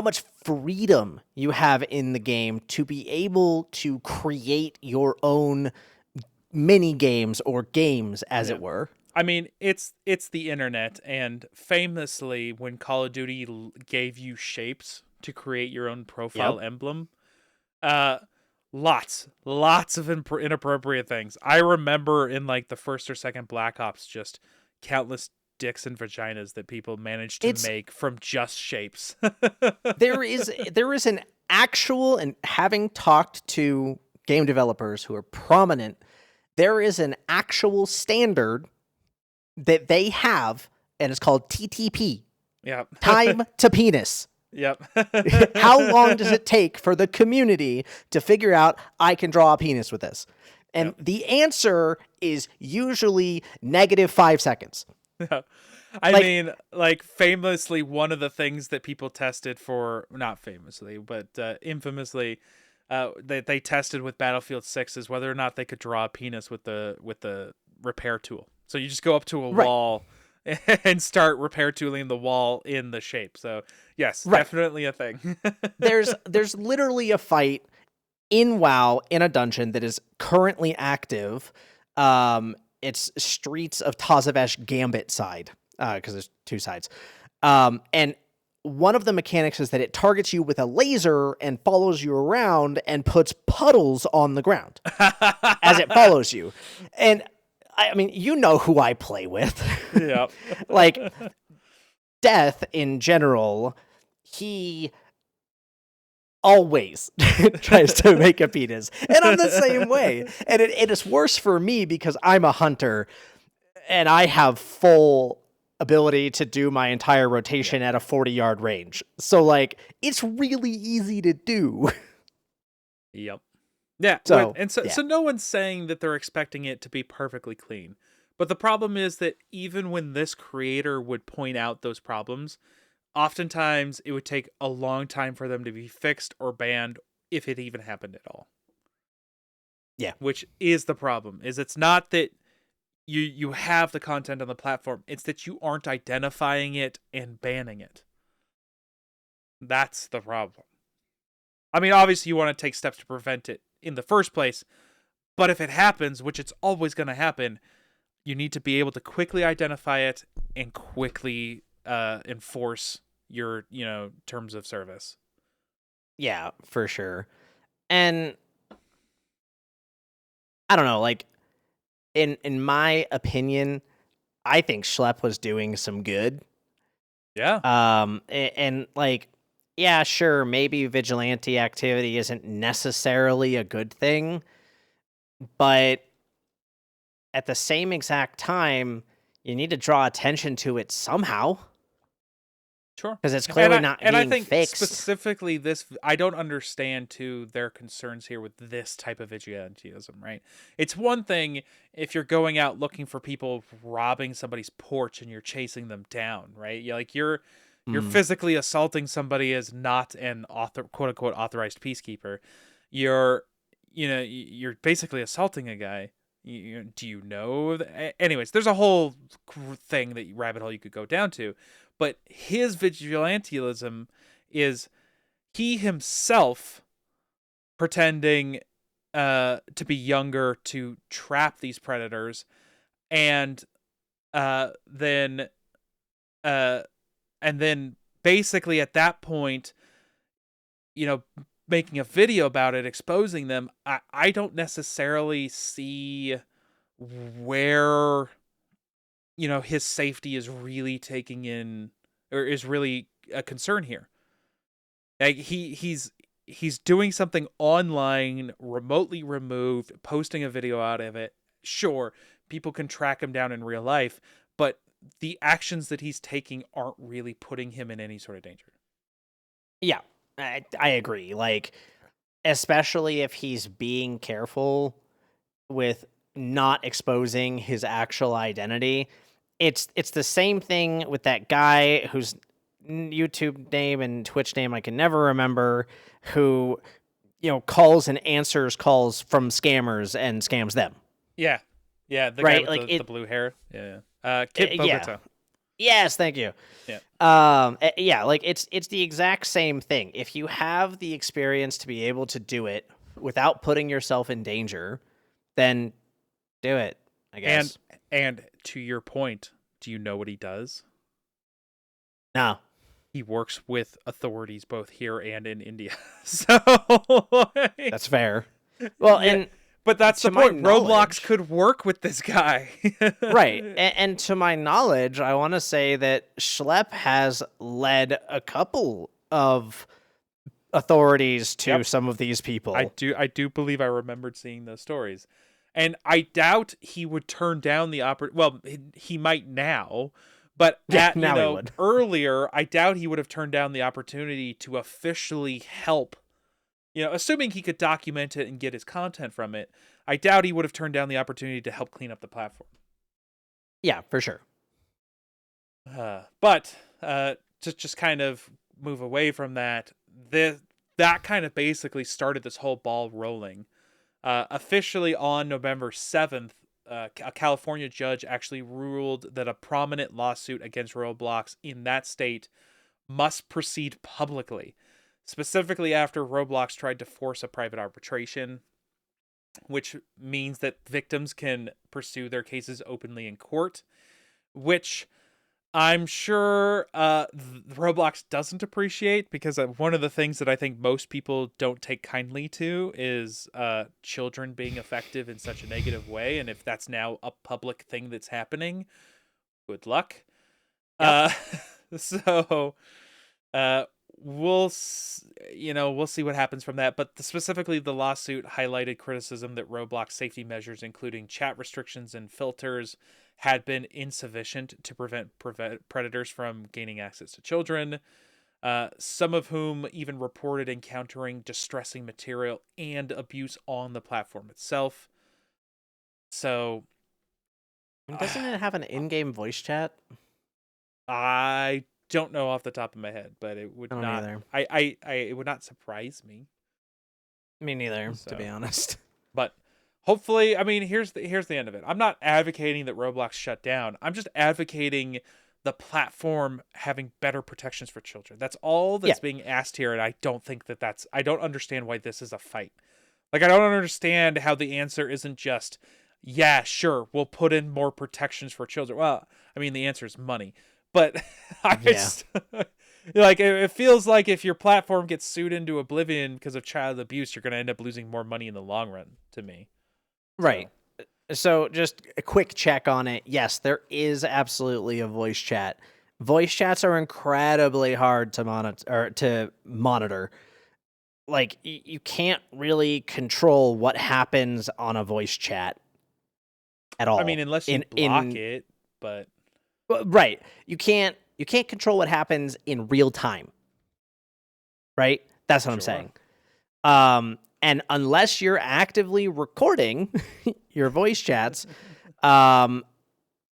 much freedom you have in the game to be able to create your own mini games or games, as it were. I mean, it's the internet, and famously, when Call of Duty gave you shapes to create your own profile emblem, lots of inappropriate things. I remember in like the first or second Black Ops, just countless dicks and vaginas that people managed to make from just shapes. there is an actual, and having talked to game developers who are prominent, there is an actual standard that they have, and it's called TTP. Yep. Time to penis. Yep. How long does it take for the community to figure out I can draw a penis with this? And the answer is usually -5 seconds. Yeah. I mean, like, famously, one of the things that people tested for, not famously, but infamously, they tested with Battlefield 6 is whether or not they could draw a penis with the repair tool. So you just go up to a wall and start repair tooling the wall in the shape. So yes, definitely a thing. There's literally a fight in WoW in a dungeon that is currently active. It's Streets of Tazavesh Gambit side, because there's two sides. And one of the mechanics is that it targets you with a laser and follows you around and puts puddles on the ground as it follows you. And I mean, you know who I play with. Yeah. Like, Death in general, he always tries to make a penis. And I'm the same way. And it is worse for me because I'm a hunter and I have full ability to do my entire rotation at a 40-yard range. So, like, it's really easy to do. Yep. Yeah. So no one's saying that they're expecting it to be perfectly clean. But the problem is that even when this creator would point out those problems, oftentimes it would take a long time for them to be fixed or banned, if it even happened at all. Yeah. Which is the problem. Is it's not that you have the content on the platform, it's that you aren't identifying it and banning it. That's the problem. I mean, obviously you want to take steps to prevent it in the first place, but if it happens, which it's always going to happen, you need to be able to quickly identify it and quickly enforce your, terms of service. Yeah, for sure. And I don't know, like, in my opinion, I think Schlep was doing some good. Yeah. And like, yeah, sure, maybe vigilante activity isn't necessarily a good thing, but at the same exact time, you need to draw attention to it somehow. Sure. Because it's clearly not being fixed. And I think fixed. specifically this, I don't understand, too, their concerns here with this type of vigilantism, right? It's one thing if you're going out looking for people robbing somebody's porch and you're chasing them down, right? You're physically assaulting somebody as not an quote-unquote authorized peacekeeper. You're basically assaulting a guy. Do you know? Anyways, there's a whole thing, that rabbit hole you could go down to. But his vigilantism is he himself pretending to be younger to trap these predators, and then uh, and then basically at that point, making a video about it, exposing them, I don't necessarily see where, his safety is really taking in, or is really a concern here. Like he's doing something online, remotely removed, posting a video out of it. Sure, people can track him down in real life, but the actions that he's taking aren't really putting him in any sort of danger. Yeah, I agree. Like, especially if he's being careful with not exposing his actual identity. It's the same thing with that guy whose YouTube name and Twitch name I can never remember, who calls and answers calls from scammers and scams them. Yeah, the guy Right, with like the blue hair. Yeah, Kit yeah. Bogota. Yes, thank you. Yeah. Yeah, like it's the exact same thing. If you have the experience to be able to do it without putting yourself in danger, then do it, I guess. And to your point, do you know what he does? No. He works with authorities both here and in India. So That's fair. Well, yeah, and but that's the point. Roblox could work with this guy. Right. And to my knowledge, I want to say that Schlep has led a couple of authorities to some of these people. I do believe I remembered seeing those stories. And I doubt he would turn down the well, he might now, but now earlier, I doubt he would have turned down the opportunity to officially help. Assuming he could document it and get his content from it, I doubt he would have turned down the opportunity to help clean up the platform. Yeah, for sure. But to just kind of move away from that, that kind of basically started this whole ball rolling. Officially on November 7th, a California judge actually ruled that a prominent lawsuit against Roblox in that state must proceed publicly, specifically after Roblox tried to force a private arbitration, which means that victims can pursue their cases openly in court, which I'm sure Roblox doesn't appreciate, because one of the things that I think most people don't take kindly to is children being effective in such a negative way. And if that's now a public thing that's happening, good luck. Yep. So we'll see what happens from that. But specifically, the lawsuit highlighted criticism that Roblox safety measures, including chat restrictions and filters, had been insufficient to prevent predators from gaining access to children, some of whom even reported encountering distressing material and abuse on the platform itself. So, doesn't it have an in-game voice chat? I don't know off the top of my head, but it would not. Either. It would not surprise me. Me neither, to be honest. But hopefully, I mean, here's the end of it. I'm not advocating that Roblox shut down. I'm just advocating the platform having better protections for children. That's all that's being asked here, and I don't think that's. I don't understand why this is a fight. Like, I don't understand how the answer isn't just, yeah, sure, we'll put in more protections for children. Well, I mean, the answer is money, but like, it feels like if your platform gets sued into oblivion because of child abuse, you're going to end up losing more money in the long run, to me. Right. So just a quick check on it. Yes, there is absolutely a voice chat. Voice chats are incredibly hard to monitor. Like, you can't really control what happens on a voice chat at all. I mean, unless you block it, but right. You can't control what happens in real time. Right? That's what I'm saying. And unless you're actively recording your voice chats, and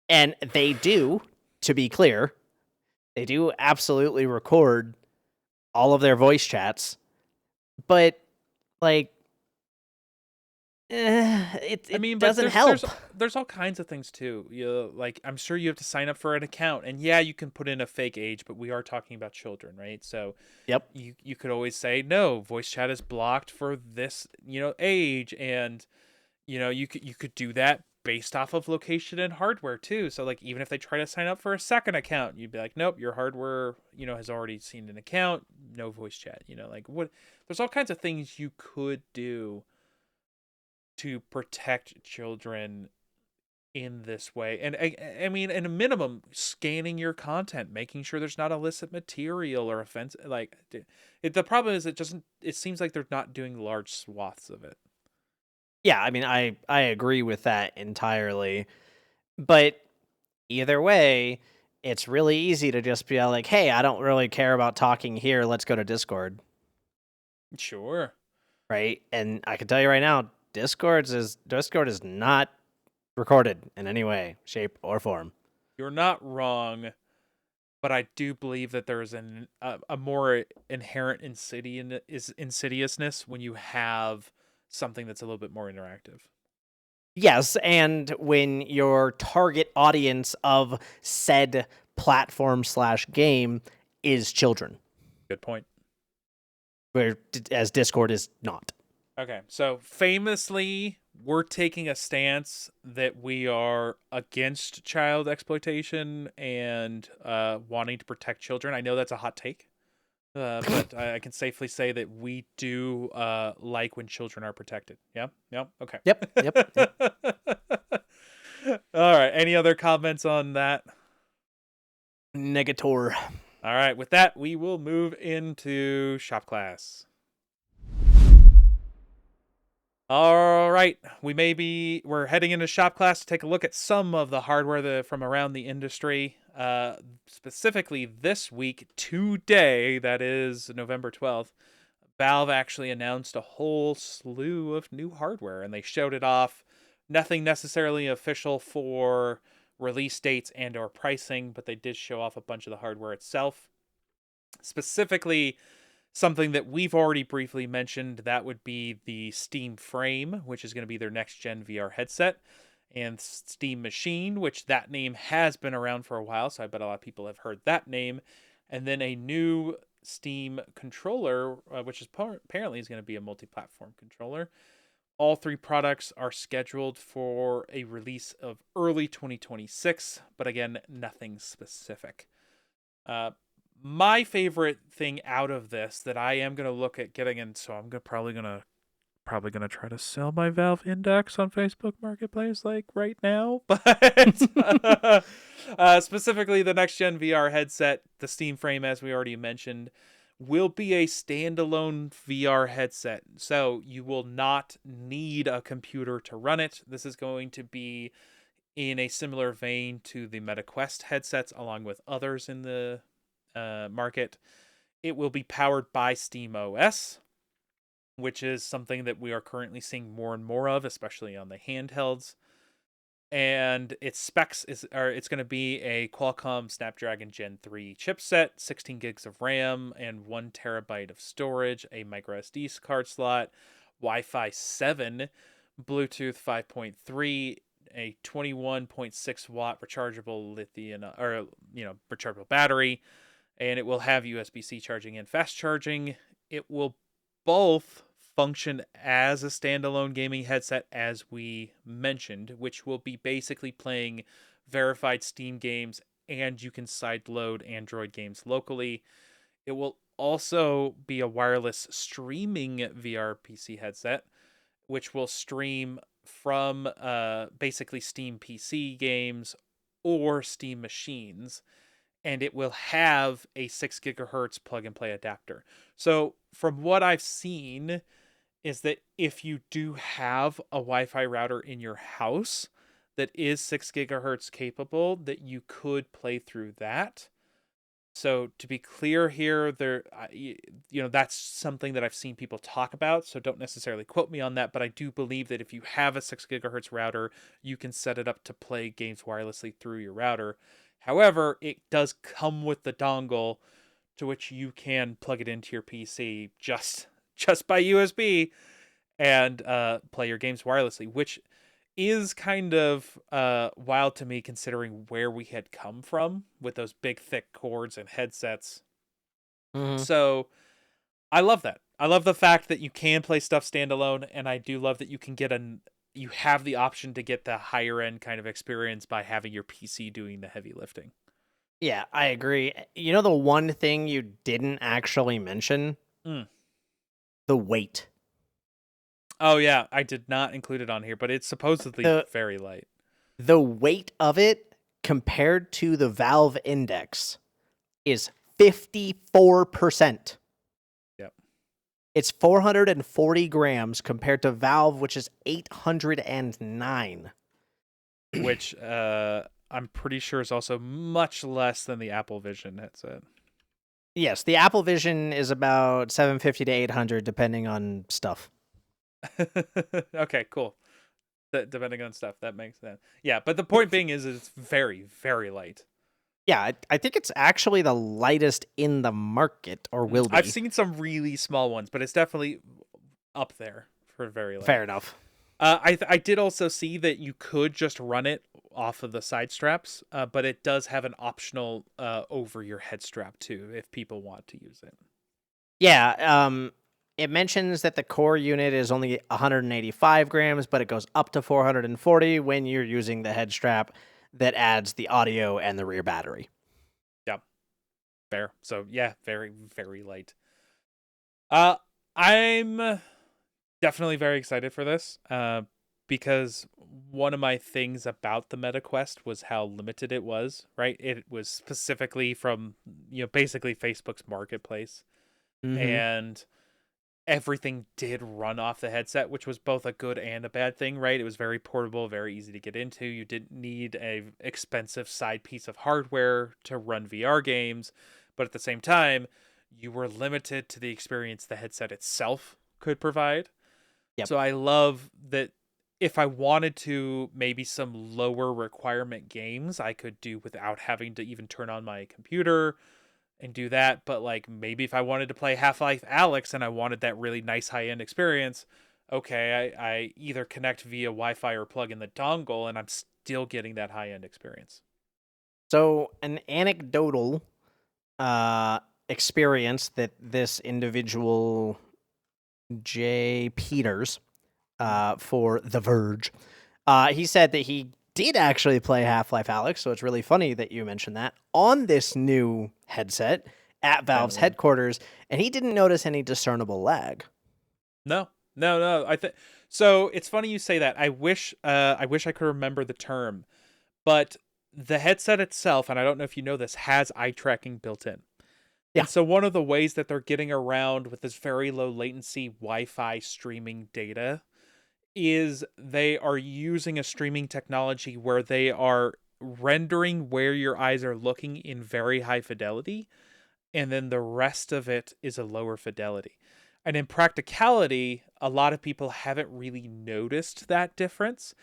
they do, to be clear, they do absolutely record all of their voice chats, but like, it doesn't help. There's all kinds of things too. Like, I'm sure you have to sign up for an account, and yeah, you can put in a fake age, but we are talking about children, right? So yep, you could always say no, voice chat is blocked for this age, and you could do that based off of location and hardware too. So like even if they try to sign up for a second account, you'd be like, nope, your hardware, has already seen an account, no voice chat. Like what? There's all kinds of things you could do to protect children in this way. And I mean, in a minimum, scanning your content, making sure there's not illicit material or offensive. Like the problem is it seems like they're not doing large swaths of it. Yeah, I mean, I agree with that entirely. But either way, it's really easy to just be like, "Hey, I don't really care about talking here. Let's go to Discord." Sure. Right? And I can tell you right now, Discord is not recorded in any way, shape, or form. You're not wrong, but I do believe that there's a more inherent insidiousness when you have something that's a little bit more interactive. Yes, and when your target audience of said platform/game is children, Good point. as Discord is not. Okay, so famously, we're taking a stance that we are against child exploitation and wanting to protect children. I know that's a hot take, but I can safely say that we do like when children are protected. Yeah? Yeah? Okay. Yep. All right, any other comments on that? Negator. All right, with that, we will move into shop class. All right, we're heading into shop class to take a look at some of the hardware from around the industry. Specifically this week, today, that is November 12th, Valve actually announced a whole slew of new hardware, and they showed it off. Nothing necessarily official for release dates and or pricing, but they did show off a bunch of the hardware itself. Specifically, something that we've already briefly mentioned, that would be the Steam Frame, which is going to be their next-gen VR headset, and Steam Machine, which that name has been around for a while, so I bet a lot of people have heard that name. And then a new Steam controller, which is apparently is going to be a multi-platform controller. All three products are scheduled for a release of early 2026, but again, nothing specific. My favorite thing out of this that I am going to look at getting, and so I'm probably gonna try to sell my Valve Index on Facebook Marketplace like right now, but specifically the next gen VR headset, the Steam Frame, as we already mentioned, will be a standalone VR headset, so you will not need a computer to run it. This is going to be in a similar vein to the MetaQuest headsets, along with others in the market. It will be powered by SteamOS, which is something that we are currently seeing more and more of, especially on the handhelds. And its specs it's going to be a Qualcomm Snapdragon Gen 3 chipset, 16 gigs of RAM, and 1 terabyte of storage, a micro SD card slot, Wi-Fi 7, Bluetooth 5.3, a 21.6 watt rechargeable lithium rechargeable battery, and it will have USB-C charging and fast charging. It will both function as a standalone gaming headset, as we mentioned, which will be basically playing verified Steam games, and you can sideload Android games locally. It will also be a wireless streaming VR PC headset, which will stream from basically Steam PC games or Steam machines, and it will have a 6 gigahertz plug and play adapter. So from what I've seen is that if you do have a Wi-Fi router in your house that is 6 gigahertz capable, that you could play through that. So to be clear here, that's something that I've seen people talk about, so don't necessarily quote me on that, but I do believe that if you have a 6 gigahertz router, you can set it up to play games wirelessly through your router. However, it does come with the dongle, to which you can plug it into your PC just by USB and play your games wirelessly, which is kind of wild to me, considering where we had come from with those big thick cords and headsets. Mm-hmm. So I love that. I love the fact that you can play stuff standalone, and I do love that you can get you have the option to get the higher end kind of experience by having your PC doing the heavy lifting. Yeah, I agree. You know the one thing you didn't actually mention? Mm. The weight. Oh yeah, I did not include it on here, but it's supposedly The very light. the weight of it compared to the Valve Index is 54%. Yep. It's 440 grams compared to Valve, which is 809. Which I'm pretty sure is also much less than the Apple Vision headset. Yes, the Apple Vision is about 750 to 800 depending on stuff. Okay, cool. Depending on stuff, that makes sense. Yeah, but the point being is it's very, very light. Yeah, I think it's actually the lightest in the market, or will be. I've seen some really small ones, but it's definitely up there for very light. Fair enough. I did also see that you could just run it off of the side straps, but it does have an optional over your head strap too, if people want to use it. Yeah, it mentions that the core unit is only 185 grams, but it goes up to 440 when you're using the head strap that adds the audio and the rear battery. Yep. Fair. So yeah, very, very light. I'm definitely very excited for this, because one of my things about the MetaQuest was how limited it was, right? It was specifically from, basically Facebook's marketplace. And everything did run off the headset, which was both a good and a bad thing, right? It was very portable, very easy to get into. You didn't need a expensive side piece of hardware to run VR games, but at the same time, you were limited to the experience the headset itself could provide. Yep. So I love that if I wanted to, maybe some lower requirement games I could do without having to even turn on my computer and do that. But like maybe if I wanted to play Half-Life Alyx and I wanted that really nice high-end experience, okay, I either connect via Wi-Fi or plug in the dongle and I'm still getting that high-end experience. So an anecdotal experience that this individual Jay Peters for The Verge, he said that he did actually play Half-Life Alyx, so it's really funny that you mentioned that, on this new headset at Valve's headquarters, and he didn't notice any discernible lag. No. I think so. It's funny you say that. I wish I could remember the term, but the headset itself, and I don't know if you know this, has eye tracking built in. Yeah. And so one of the ways that they're getting around with this very low latency Wi-Fi streaming data is they are using a streaming technology where they are rendering where your eyes are looking in very high fidelity, and then the rest of it is a lower fidelity. And in practicality, a lot of people haven't really noticed that difference.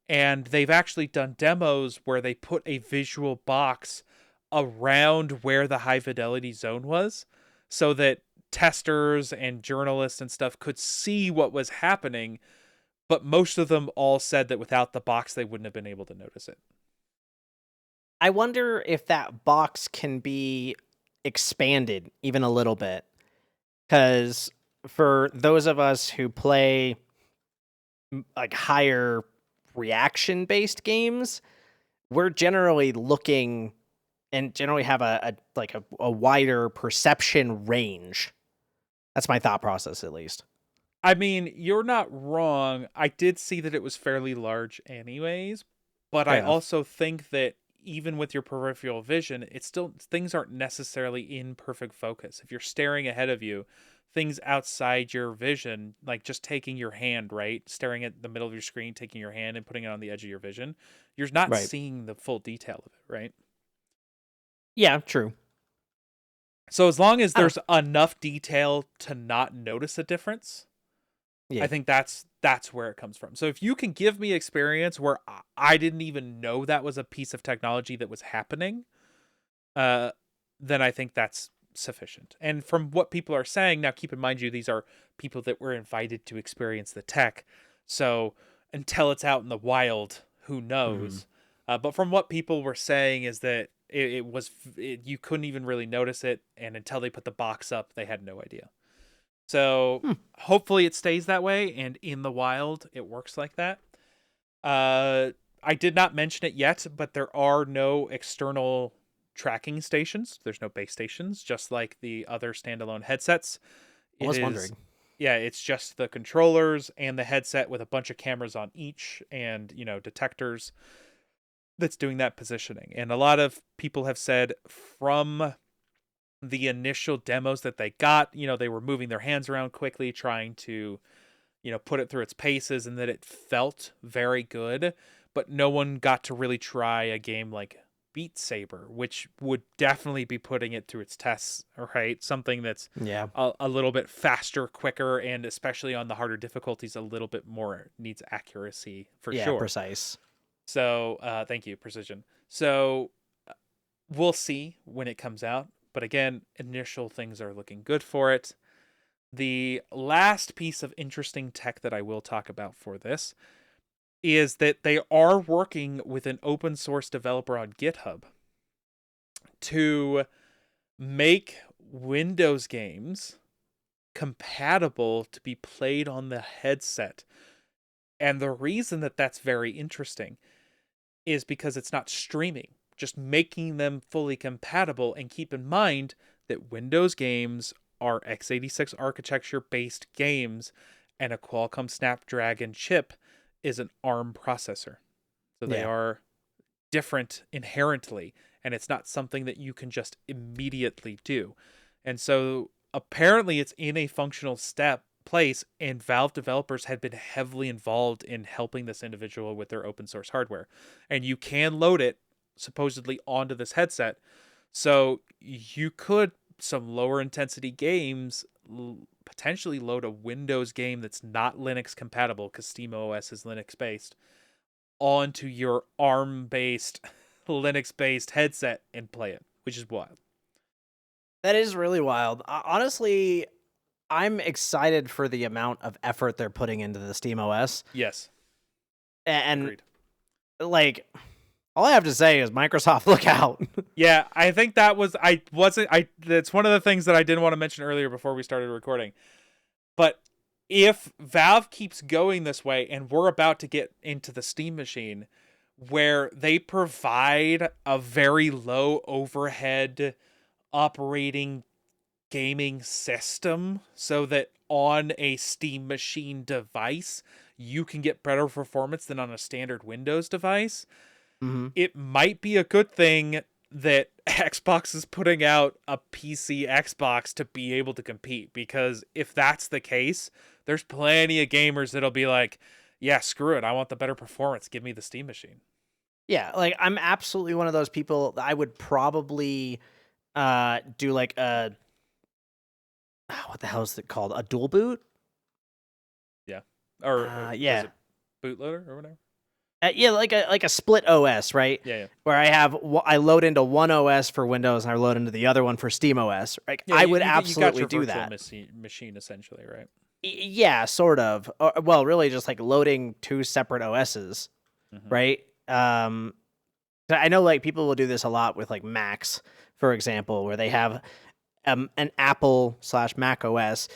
And they've actually done demos where they put a visual box around where the high fidelity zone was so that testers and journalists and stuff could see what was happening. But most of them all said that without the box, they wouldn't have been able to notice it. I wonder if that box can be expanded even a little bit. Because for those of us who play like higher reaction based games, we're generally looking and generally have a wider perception range. That's my thought process, at least. I mean, you're not wrong. I did see that it was fairly large anyways, but Fair I enough. also think that even with your peripheral vision, it's still, things aren't necessarily in perfect focus. If you're staring ahead of you, things outside your vision, like just taking your hand, right? Staring at the middle of your screen, taking your hand and putting it on the edge of your vision, you're not Right. seeing the full detail of it, right? Yeah, true. So as long as there's enough detail to not notice a difference, Yeah. I think that's where it comes from. So if you can give me experience where I didn't even know that was a piece of technology that was happening, then I think that's sufficient. And from what people are saying, now keep in mind these are people that were invited to experience the tech. So until it's out in the wild, who knows? But from what people were saying is that you couldn't even really notice it, and until they put the box up, they had no idea. So hopefully it stays that way, and in the wild, it works like that. I did not mention it yet, but there are no external tracking stations. There's no base stations, just like the other standalone headsets. I It was is, wondering. yeah, it's just the controllers and the headset with a bunch of cameras on each and, detectors that's doing that positioning. And a lot of people have said from the initial demos that they got, they were moving their hands around quickly, trying to, put it through its paces, and that it felt very good, but no one got to really try a game like Beat Saber, which would definitely be putting it through its tests, right? Something that's Yeah. a little bit faster, quicker, and especially on the harder difficulties, a little bit more needs accuracy for Yeah, sure. precise. So, thank you, precision. So, we'll see when it comes out. But again, initial things are looking good for it. The last piece of interesting tech that I will talk about for this is that they are working with an open source developer on GitHub to make Windows games compatible to be played on the headset. And the reason that that's very interesting is because it's not streaming, just making them fully compatible. And keep in mind that Windows games are x86 architecture based games, and a Qualcomm Snapdragon chip is an ARM processor. So they Yeah. are different inherently, and it's not something that you can just immediately do. And so apparently it's in a functional place, and Valve developers had been heavily involved in helping this individual with their open source hardware. And you can load it supposedly onto this headset. So you could, some lower intensity games, potentially load a Windows game that's not Linux compatible, because SteamOS is Linux based, onto your ARM based, Linux based headset and play it, which is wild. That is really wild. Honestly, I'm excited for the amount of effort they're putting into the SteamOS. Yes. And Agreed. like, all I have to say is Microsoft, look out. Yeah, I think that was, that's one of the things that I didn't want to mention earlier before we started recording. But if Valve keeps going this way, and we're about to get into the Steam machine, where they provide a very low overhead operating gaming system, so that on a Steam machine device, you can get better performance than on a standard Windows device, Mm-hmm. it might be a good thing that Xbox is putting out a PC Xbox to be able to compete. Because if that's the case, there's plenty of gamers that'll be like, yeah, screw it, I want the better performance, give me the Steam machine. Yeah, like I'm absolutely one of those people. I would probably do like a what the hell is it called? A dual boot? Yeah. Or was Yeah. it bootloader or whatever? Yeah, like a split OS, right? Yeah, yeah. Where I load into one OS for Windows and I load into the other one for SteamOS. Like Yeah, I would you got absolutely your do virtual that. machine essentially, right? Yeah, sort of. Well, really, just like loading two separate OSs, Mm-hmm. right? I know like people will do this a lot with like Macs, for example, where they have an Apple/Mac OS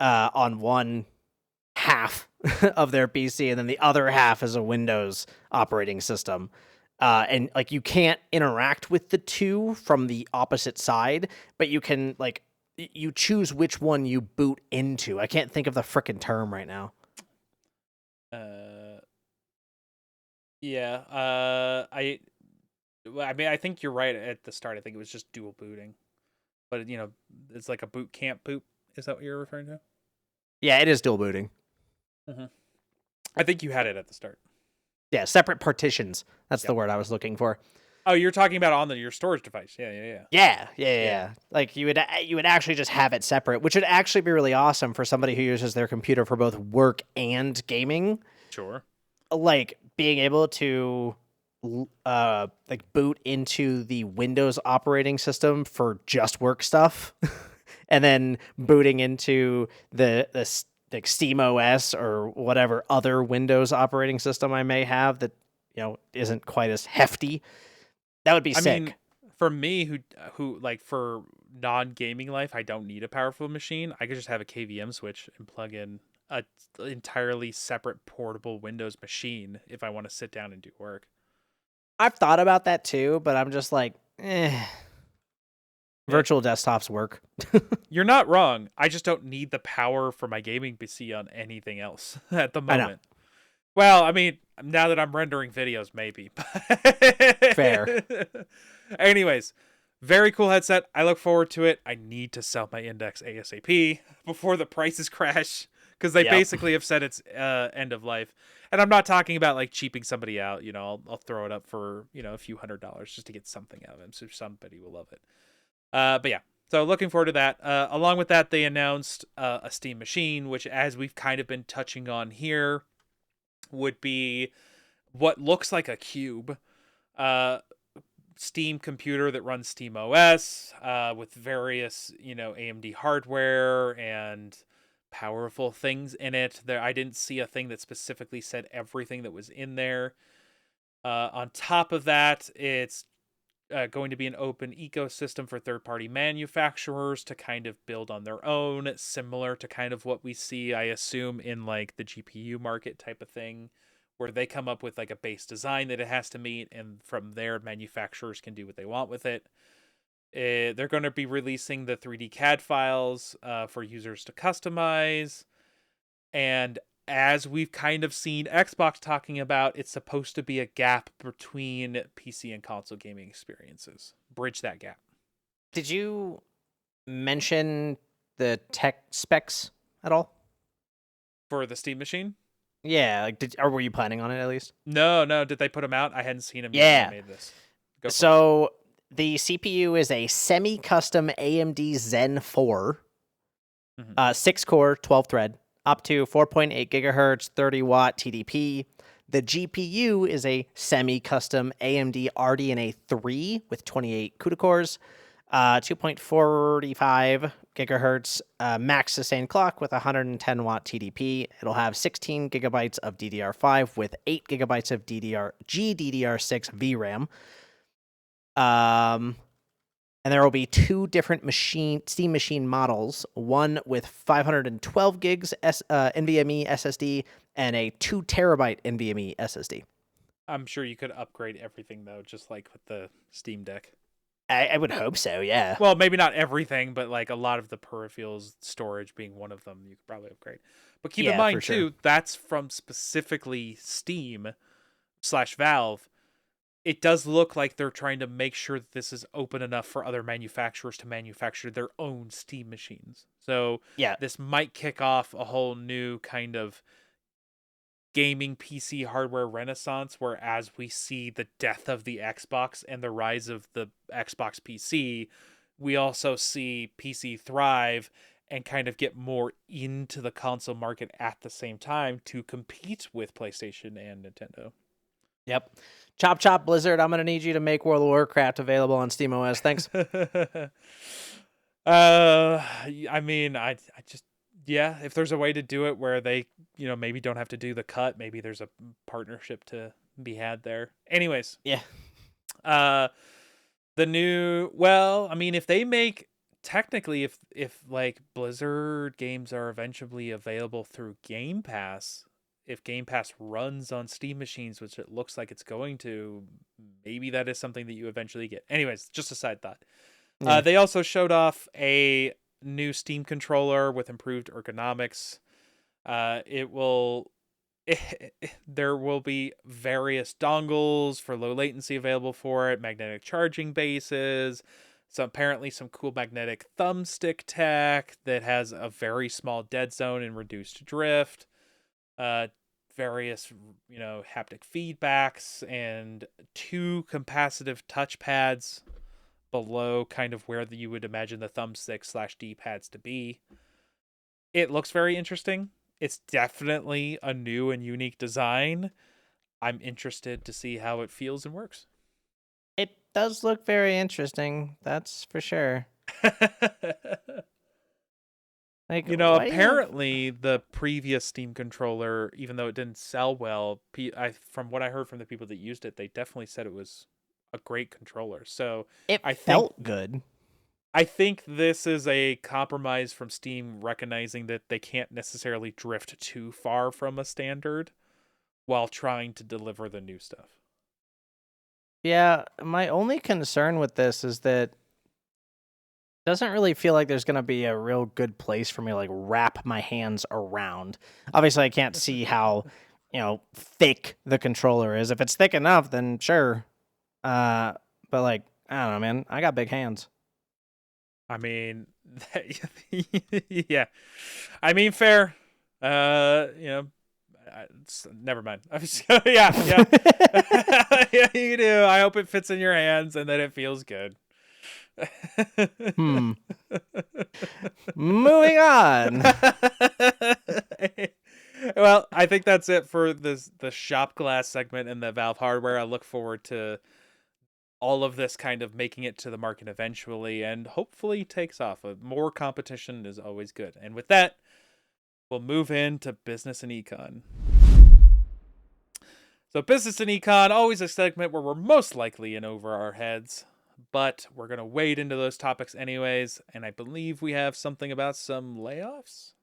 on one half of their PC, and then the other half is a Windows operating system. And like you can't interact with the two from the opposite side, but you can like you choose which one you boot into. I can't think of the frickin' term right now. Yeah. I mean, I think you're right at the start. I think it was just dual booting, but it's like a boot camp boot. Is that what you're referring to? Yeah, it is dual booting. Mm-hmm. I think you had it at the start. Yeah, separate partitions. That's the Yep. word I was looking for. Oh, you're talking about on your storage device. Yeah. Yeah. Like you would actually just have it separate, which would actually be really awesome for somebody who uses their computer for both work and gaming. Sure. Like being able to like boot into the Windows operating system for just work stuff and then booting into the like Steam OS or whatever other Windows operating system I may have that isn't quite as hefty. That would be I sick. mean, for me, who like for non-gaming life, I don't need a powerful machine. I could just have a KVM switch and plug in a entirely separate portable Windows machine if I want to sit down and do work. I've thought about that too, but I'm just like, virtual desktops work. You're not wrong. I just don't need the power for my gaming PC on anything else at the I know. moment. Well, I mean, now that I'm rendering videos, maybe. Fair. Anyways, very cool headset. I look forward to it. I need to sell my Index ASAP before the prices crash, because they basically have said it's end of life. And I'm not talking about like cheaping somebody out. You know, I'll throw it up for, you know, a few $100s just to get something out of them, so somebody will love it. But yeah, so looking forward to that. Along with that, they announced a Steam machine, which, as we've kind of been touching on here, would be what looks like a cube. Steam computer that runs Steam OS with various, you know, AMD hardware and powerful things in it. There, I didn't see a thing that specifically said everything that was in there. On top of that, it's going to be an open ecosystem for third-party manufacturers to kind of build on their own, similar to kind of what we see, I assume, in like the GPU market type of thing, where they come up with like a base design that it has to meet, and from there, manufacturers can do what they want with it. They're going to be releasing the 3D CAD files for users to customize, and as we've kind of seen Xbox talking about, it's supposed to be a gap between PC and console gaming experiences. Bridge that gap. Did you mention the tech specs at all? For the Steam machine? Yeah, like or were you planning on it at least? No. Did they put them out? I hadn't seen them Yeah. yet when I made this. So the CPU is a semi-custom AMD Zen 4, 6-core, 12-thread, up to 4.8 gigahertz, 30-watt TDP. The GPU is a semi-custom AMD RDNA 3 with 28 CUDA cores, 2.45 gigahertz max sustained clock with 110-watt TDP. It'll have 16 gigabytes of DDR5 with 8 gigabytes of GDDR6 VRAM. And there will be two different Steam machine models, one with 512 gigs NVMe SSD and a 2 terabyte NVMe SSD. I'm sure you could upgrade everything, though, just like with the Steam Deck. I would hope so, yeah. Well, maybe not everything, but like a lot of the peripherals, storage being one of them, you could probably upgrade. But keep in mind, too, that's from specifically Steam/Valve. It does look like they're trying to make sure that this is open enough for other manufacturers to manufacture their own Steam machines. So this might kick off a whole new kind of gaming PC hardware renaissance, where as we see the death of the Xbox and the rise of the Xbox PC, we also see PC thrive and kind of get more into the console market at the same time to compete with PlayStation and Nintendo. Yep. Chop chop Blizzard, I'm going to need you to make World of Warcraft available on SteamOS. Thanks. I mean, I just, if there's a way to do it where they, you know, maybe don't have to do the cut, maybe there's a partnership to be had there. Anyways. Yeah. The new, well, I mean, if they make, technically, if like Blizzard games are eventually available through Game Pass, if Game Pass runs on Steam machines, which it looks like it's going to, maybe that is something that you eventually get. Anyways, just a side thought. Yeah. They also showed off a new Steam controller with improved ergonomics. There will be various dongles for low latency available for it, magnetic charging bases, so apparently some cool magnetic thumbstick tech that has a very small dead zone and reduced drift. Various, you know, haptic feedbacks and 2 capacitive touchpads below kind of where you would imagine the thumbstick/D pads to be. It looks very interesting. It's definitely a new and unique design. I'm interested to see how it feels and works. It does look very interesting, that's for sure. Like, you know, apparently the previous Steam controller, even though it didn't sell well, from what I heard from the people that used it, they definitely said it was a great controller. So I felt good. I think this is a compromise from Steam, recognizing that they can't necessarily drift too far from a standard while trying to deliver the new stuff. Yeah, my only concern with this is that it doesn't really feel like there's going to be a real good place for me to like wrap my hands around. Obviously, I can't see how, thick the controller is. If it's thick enough, then sure. But like, I don't know, man. I got big hands. I mean, yeah. I mean, fair. Never mind. I'm just, yeah. Yeah, you do. I hope it fits in your hands and that it feels good. Moving on. Well, I think that's it for the shop glass segment and the Valve hardware. I look forward to all of this kind of making it to the market eventually and hopefully takes off. More competition is always good. And with that, we'll move into business and econ. So business and econ, always a segment where we're most likely in over our heads, but we're going to wade into those topics anyways. And I believe we have something about some layoffs.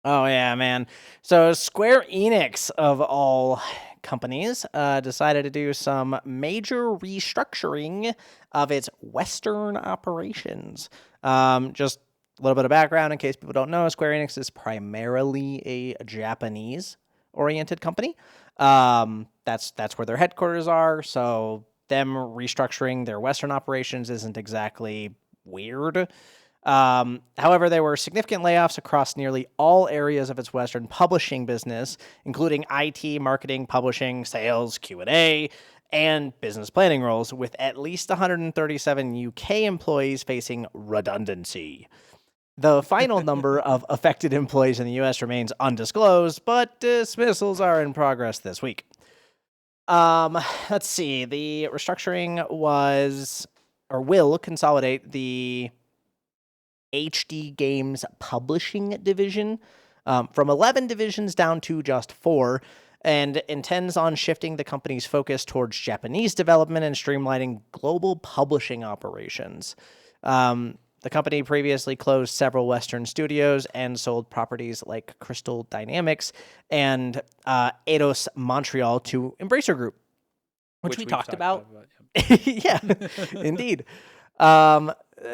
Oh, yeah, man. So Square Enix, of all companies, decided to do some major restructuring of its Western operations. Just a little bit of background in case people don't know, Square Enix is primarily a Japanese-oriented company. That's where their headquarters are, so them restructuring their Western operations isn't exactly weird. However, there were significant layoffs across nearly all areas of its Western publishing business, including IT, marketing, publishing, sales, Q&A, and business planning roles, with at least 137 UK employees facing redundancy. The final number of affected employees in the US remains undisclosed, but dismissals are in progress this week. Let's see. The restructuring will consolidate the HD Games publishing division from 11 divisions down to just 4, and intends on shifting the company's focus towards Japanese development and streamlining global publishing operations. The company previously closed several Western studios and sold properties like Crystal Dynamics and Eidos Montreal to Embracer Group, which we talked about. Yeah, indeed.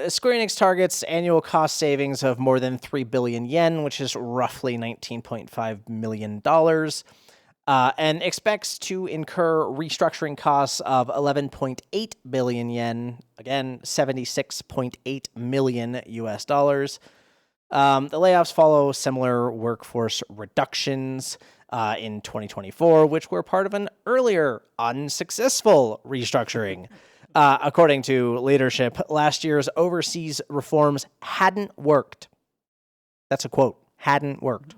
Square Enix targets annual cost savings of more than 3 billion yen, which is roughly $19.5 million, and expects to incur restructuring costs of 11.8 billion yen, again, $76.8 million US dollars. The layoffs follow similar workforce reductions in 2024, which were part of an earlier unsuccessful restructuring. According to leadership, last year's overseas reforms hadn't worked. That's a quote. Hadn't worked.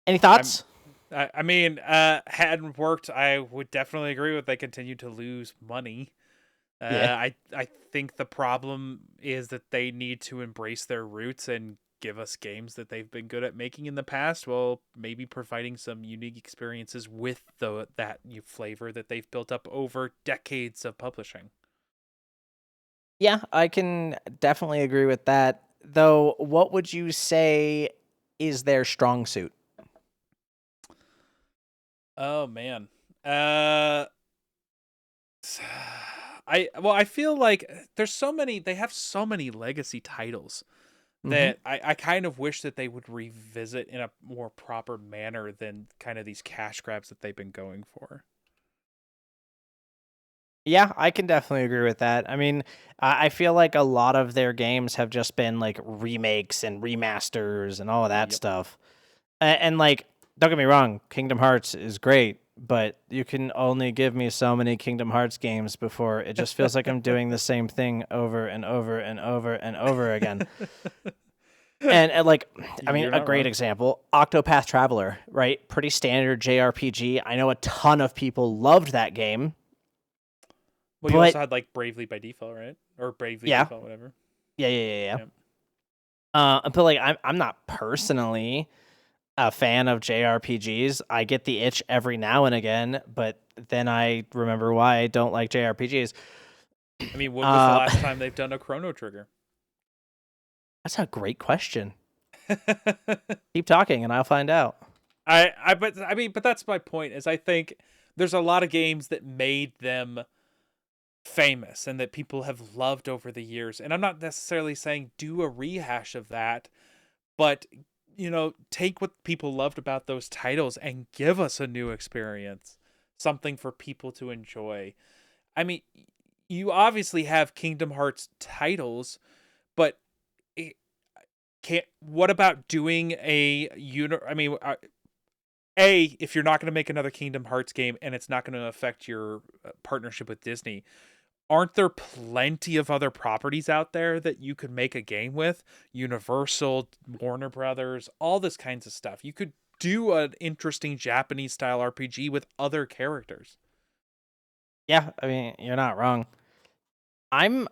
Any thoughts? Hadn't worked. I would definitely agree with they continue to lose money. I think the problem is that they need to embrace their roots and give us games that they've been good at making in the past, while maybe providing some unique experiences with that new flavor that they've built up over decades of publishing. Yeah, I can definitely agree with that. Though, what would you say is their strong suit? Oh man. I feel like they have so many legacy titles that I kind of wish that they would revisit in a more proper manner than kind of these cash grabs that they've been going for. Yeah, I can definitely agree with that. I mean, I feel like a lot of their games have just been like remakes and remasters and all of that stuff. And like, don't get me wrong, Kingdom Hearts is great, but you can only give me so many Kingdom Hearts games before it just feels like I'm doing the same thing over and over and over and over again. And like, I mean, a great example, Octopath Traveler, right? Pretty standard JRPG. I know a ton of people loved that game. Well, you also had like Bravely by Default, right? Or Bravely Default, whatever. Yeah. But like, I'm not personally a fan of JRPGs. I get the itch every now and again, but then I remember why I don't like JRPGs. I mean, when was the last time they've done a Chrono Trigger? That's a great question. Keep talking and I'll find out. But that's my point. Is I think there's a lot of games that made them famous and that people have loved over the years. And I'm not necessarily saying do a rehash of that, but take what people loved about those titles and give us a new experience, something for people to enjoy. I mean, you obviously have Kingdom Hearts titles, but what about doing if you're not going to make another Kingdom Hearts game and it's not going to affect your partnership with Disney, aren't there plenty of other properties out there that you could make a game with? Universal, Warner Brothers, all this kinds of stuff. You could do an interesting Japanese style RPG with other characters. Yeah, I mean, you're not wrong. I'm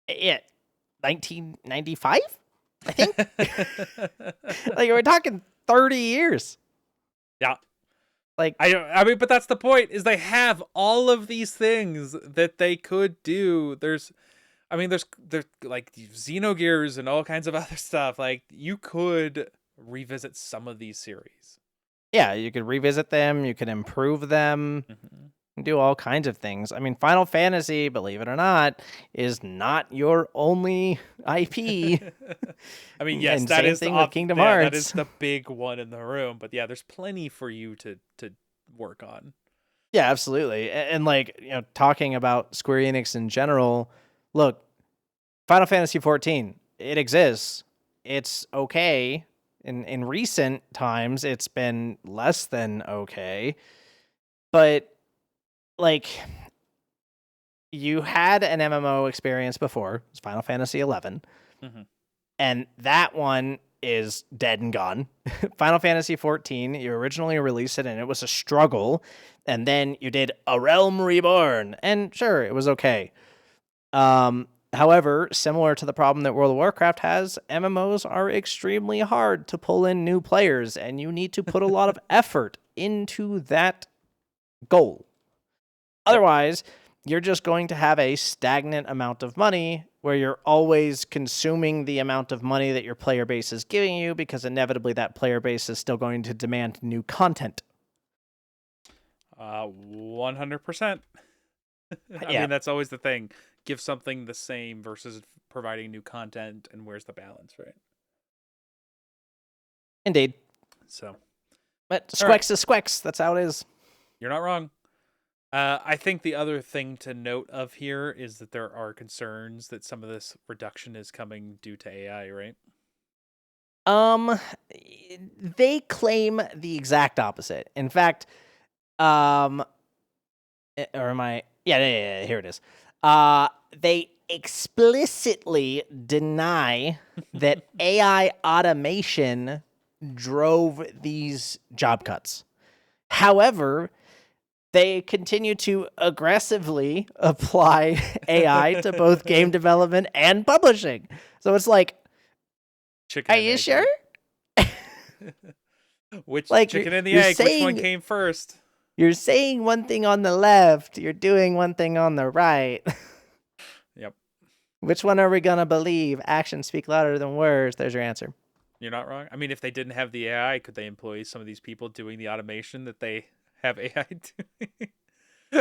at 1995, I think. Like, we're talking 30 years. Yeah. Like, but that's the point, is they have all of these things that they could do. There's like Xenogears and all kinds of other stuff. Like, you could revisit some of these series. Yeah, you could revisit them, you could improve them, do all kinds of things. I mean, Final Fantasy, believe it or not, is not your only IP. I mean, yes, and that same is thing with Kingdom Hearts. That is the big one in the room. But yeah, there's plenty for you to work on. Yeah, absolutely. And like, talking about Square Enix in general, look, Final Fantasy 14, it exists. It's okay. In recent times, it's been less than okay. But like, you had an MMO experience before, it's Final Fantasy 11. And that one is dead and gone. Final Fantasy 14, you originally released it and it was a struggle, and then you did A Realm Reborn, and sure, it was okay. However, similar to the problem that World of Warcraft has, MMOs are extremely hard to pull in new players, and you need to put a lot of effort into that goal. Otherwise, you're just going to have a stagnant amount of money where you're always consuming the amount of money that your player base is giving you, because inevitably that player base is still going to demand new content. 100%. I mean, that's always the thing. Give something the same versus providing new content, and where's the balance, right? Indeed. So, but Squex is Squex. That's how it is. You're not wrong. I think the other thing to note of here is that there are concerns that some of this reduction is coming due to AI, right? They claim the exact opposite. In fact, or am I? Yeah, here it is. They explicitly deny that AI automation drove these job cuts. However, they continue to aggressively apply AI to both game development and publishing. So it's like, are you sure? Which chicken and the egg? Which one came first? You're saying one thing on the left, you're doing one thing on the right. Yep. Which one are we going to believe? Actions speak louder than words. There's your answer. You're not wrong. I mean, if they didn't have the AI, could they employ some of these people doing the automation that they have AI doing?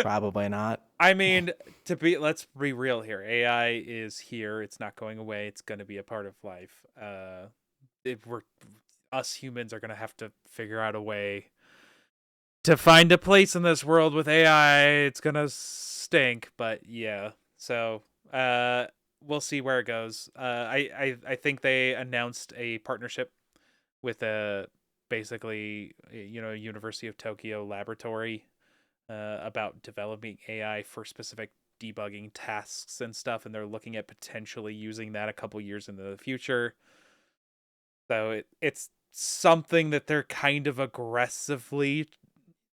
Probably not. I mean, let's be real here. AI is here. It's not going away. It's going to be a part of life. Us humans are going to have to figure out a way to find a place in this world with AI. It's going to stink, but yeah. So, we'll see where it goes. I think they announced a partnership with basically, University of Tokyo laboratory about developing AI for specific debugging tasks and stuff, and they're looking at potentially using that a couple years into the future. So it's something that they're kind of aggressively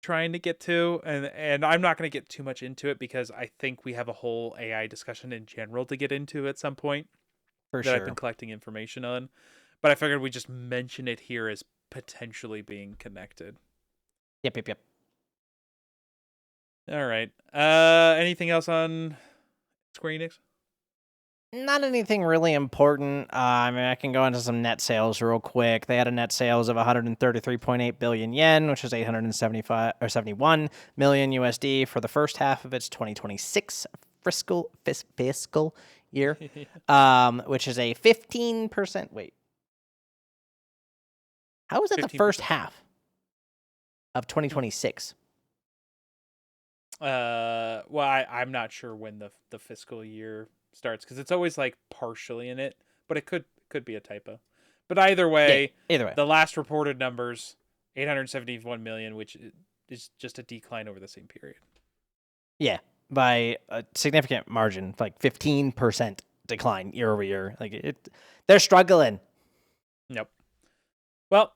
trying to get to, and I'm not going to get too much into it because I think we have a whole AI discussion in general to get into at some point For that sure. I've been collecting information on, but I figured we just mention it here as potentially being connected. Yep. All right. Anything else on Square Enix? Not anything really important. I mean, I can go into some net sales real quick. They had a net sales of 133.8 billion yen, which is 875 or 71 million USD for the first half of its 2026 fiscal year, which is a 15%. Wait, how is that the 15%. first half of 2026? Well, I'm not sure when the fiscal year starts because it's always like partially in it, but it could be a typo. But either way, the last reported numbers 871 million, which is just a decline over the same period. Yeah, by a significant margin, like 15% decline year over year. Like they're struggling. Nope. Well,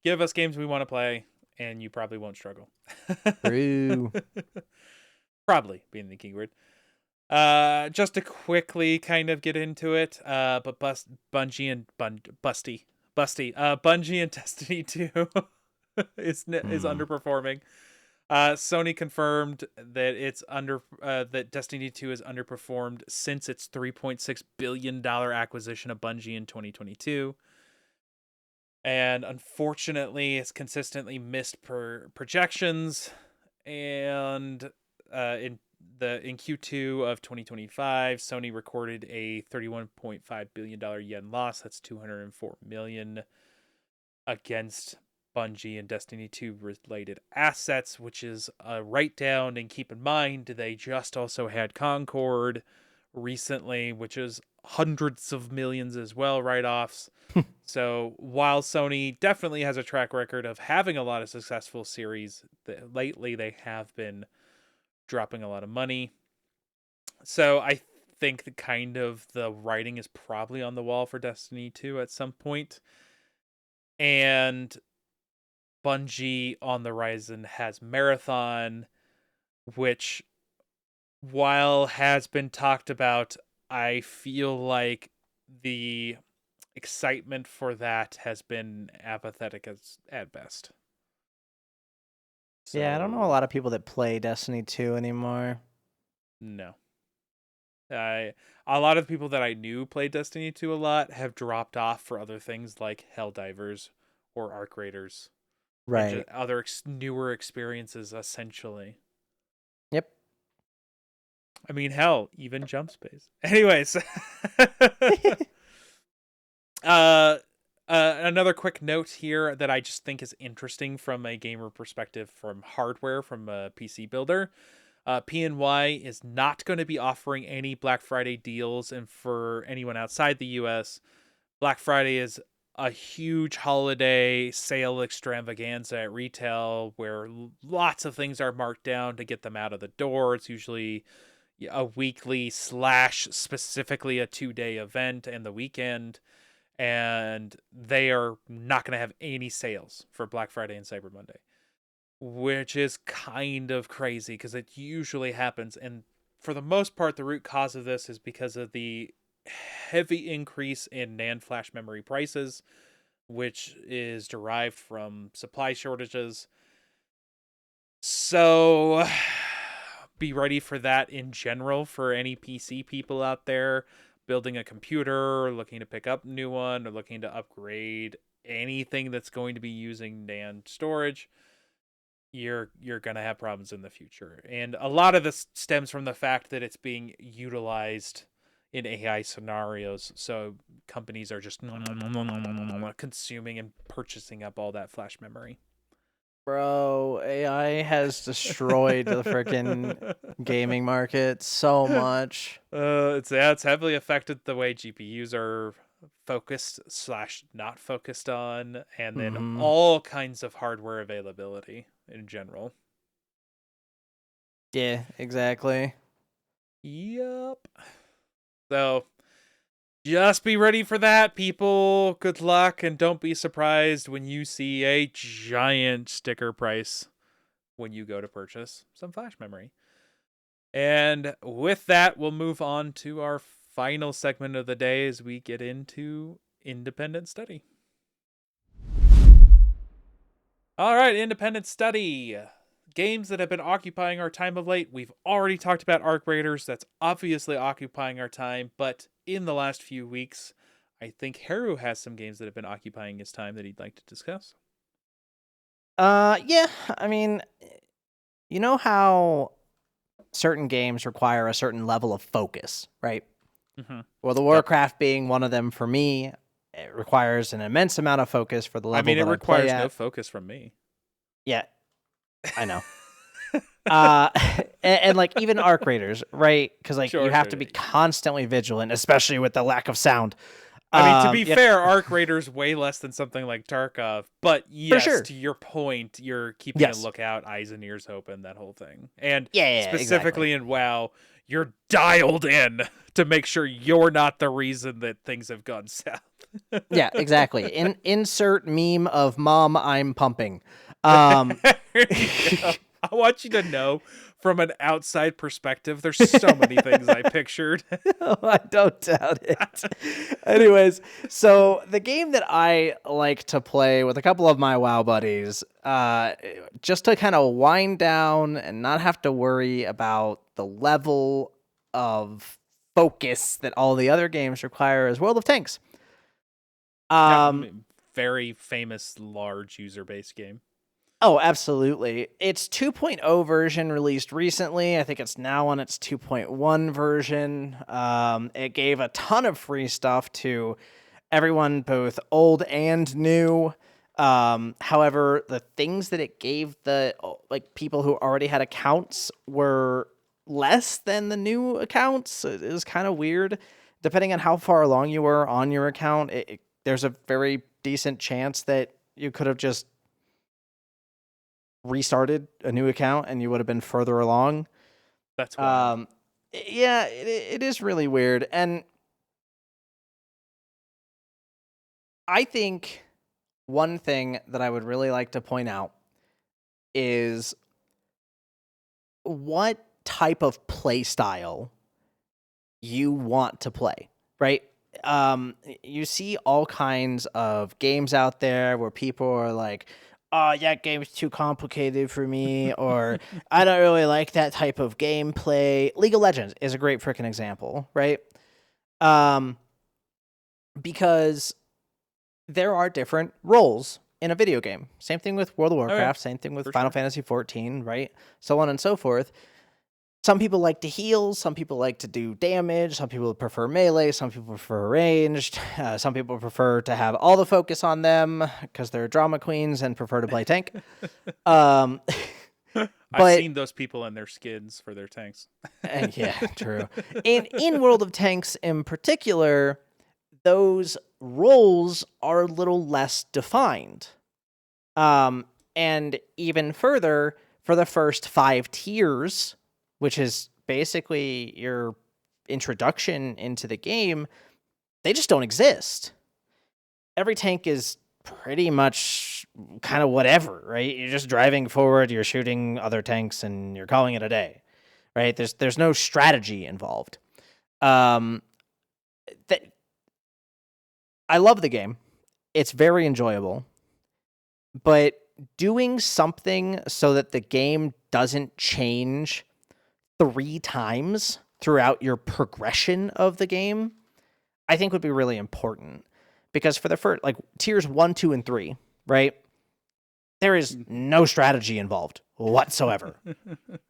give us games we want to play, and you probably won't struggle. True. Probably being the keyword. Just to quickly kind of get into it, but Bungie and Busty. Bungie and Destiny 2 is underperforming. Sony confirmed that that Destiny 2 has underperformed since its $3.6 billion acquisition of Bungie in 2022. And unfortunately, it's consistently missed projections. And in Q2 of 2025, Sony recorded a $31.5 billion yen loss. That's 204 million against Bungie and Destiny 2 related assets, which is a write down. And keep in mind, they just also had Concord recently, which is hundreds of millions as well, write-offs. So while Sony definitely has a track record of having a lot of successful series, lately they have been dropping a lot of money. So I think the writing is probably on the wall for Destiny 2 at some point. And Bungie on the horizon has Marathon, which, while has been talked about, I feel like the excitement for that has been apathetic at best. So, yeah, I don't know a lot of people that play Destiny 2 anymore. No. A lot of people that I knew played Destiny 2 a lot have dropped off for other things like Helldivers or Arc Raiders. Right. And other newer experiences, essentially. Yep. I mean, hell, even Jump Space. Anyways. Another quick note here that I just think is interesting from a gamer perspective, from hardware, from a PC builder. PNY is not going to be offering any Black Friday deals, and for anyone outside the US, Black Friday is a huge holiday sale extravaganza at retail where lots of things are marked down to get them out of the door. It's usually a weekly / specifically a 2-day event and the weekend. And they are not going to have any sales for Black Friday and Cyber Monday, which is kind of crazy because it usually happens. And for the most part, the root cause of this is because of the heavy increase in NAND flash memory prices, which is derived from supply shortages. So be ready for that in general for any PC people out there building a computer, looking to pick up a new one, or looking to upgrade anything that's going to be using NAND storage. You're going to have problems in the future. And a lot of this stems from the fact that it's being utilized in AI scenarios. So companies are just consuming and purchasing up all that flash memory. Bro, AI has destroyed the freaking gaming market so much. It's heavily affected the way GPUs are focused / not focused on, and then all kinds of hardware availability in general. Yeah, exactly. Yep. So just be ready for that, people. Good luck, and don't be surprised when you see a giant sticker price when you go to purchase some flash memory. And with that, we'll move on to our final segment of the day as we get into independent study. All right, independent study. games that have been occupying our time of late. We've already talked about Arc Raiders. That's obviously occupying our time. But in the last few weeks, I think Heru has some games that have been occupying his time that he'd like to discuss. Yeah, I mean, you know how certain games require a certain level of focus, right? Mm-hmm. Well, the Warcraft being one of them for me, it requires an immense amount of focus for the level it that I play requires at. no focus from me. Yeah, I know. And like even Arc Raiders, right? Because like you have to be constantly vigilant, especially with the lack of sound. To be fair, Arc Raiders way less than something like Tarkov, but yes, sure. to your point, you're keeping a lookout, eyes and ears open, that whole thing. And specifically in WoW, you're dialed in to make sure you're not the reason that things have gone south. Yeah, exactly. Insert meme of mom, I'm pumping. I want you to know, from an outside perspective, there's so many things I pictured. I don't doubt it. Anyways, so the game that I like to play with a couple of my WoW buddies, just to kind of wind down and not have to worry about the level of focus that all the other games require, is World of Tanks. Very famous, large user base game. Oh, absolutely. Its 2.0 version released recently. I think it's now on its 2.1 version. It gave a ton of free stuff to everyone, both old and new. However, the things that it gave the people who already had accounts were less than the new accounts. It was kind of weird. Depending on how far along you were on your account, there's a very decent chance that you could have just restarted a new account and you would have been further along. That's wild. Yeah, it is really weird. And I think one thing that I would really like to point out is what type of play style you want to play, right? You see all kinds of games out there where people are like, oh, that game's too complicated for me, or I don't really like that type of gameplay. League of Legends is a great freaking example, right? Because there are different roles in a video game. Same thing with World of Warcraft, same thing with Final Fantasy XIV, right? So on and so forth. Some people like to heal, some people like to do damage, some people prefer melee, some people prefer ranged, some people prefer to have all the focus on them because they're drama queens and prefer to play tank. I've seen those people in their skins for their tanks. Yeah, true. In World of Tanks in particular, those roles are a little less defined. And even further, for the first 5 tiers, which is basically your introduction into the game, they just don't exist. Every tank is pretty much kind of whatever, right? You're just driving forward, you're shooting other tanks, and you're calling it a day, right? There's no strategy involved. I love the game. It's very enjoyable. But doing something so that the game doesn't change 3 times throughout your progression of the game, I think would be really important. Because for the first, tiers 1, 2, and 3, right? There is no strategy involved whatsoever.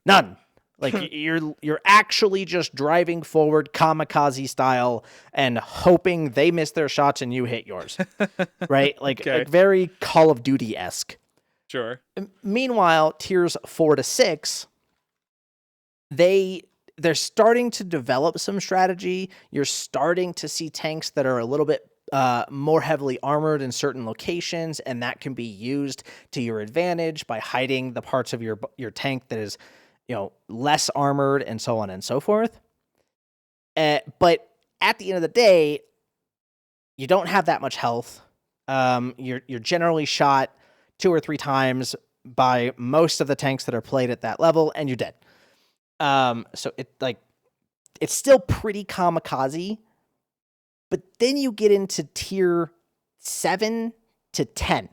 None. You're actually just driving forward kamikaze style and hoping they miss their shots and you hit yours. Right? Like very Call of Duty-esque. Sure. Meanwhile, tiers 4 to 6, they're starting to develop some strategy. You're starting to see tanks that are a little bit more heavily armored in certain locations, and that can be used to your advantage by hiding the parts of your tank that is, less armored, and so on and so forth. But at the end of the day, you don't have that much health. You're generally shot 2 or 3 times by most of the tanks that are played at that level, and you're dead. So it's still pretty kamikaze, but then you get into tier 7 to 10.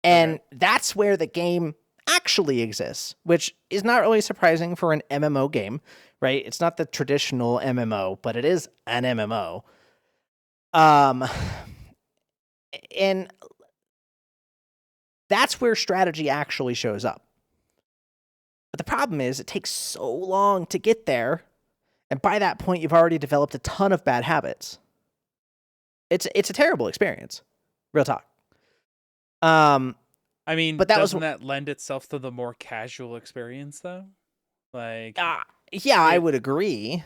And that's where the game actually exists, which is not really surprising for an MMO game, right? It's not the traditional MMO, but it is an MMO. And that's where strategy actually shows up. But the problem is it takes so long to get there, and by that point you've already developed a ton of bad habits. It's a terrible experience. Real talk. I mean, but doesn't that lend itself to the more casual experience though? Like I would agree.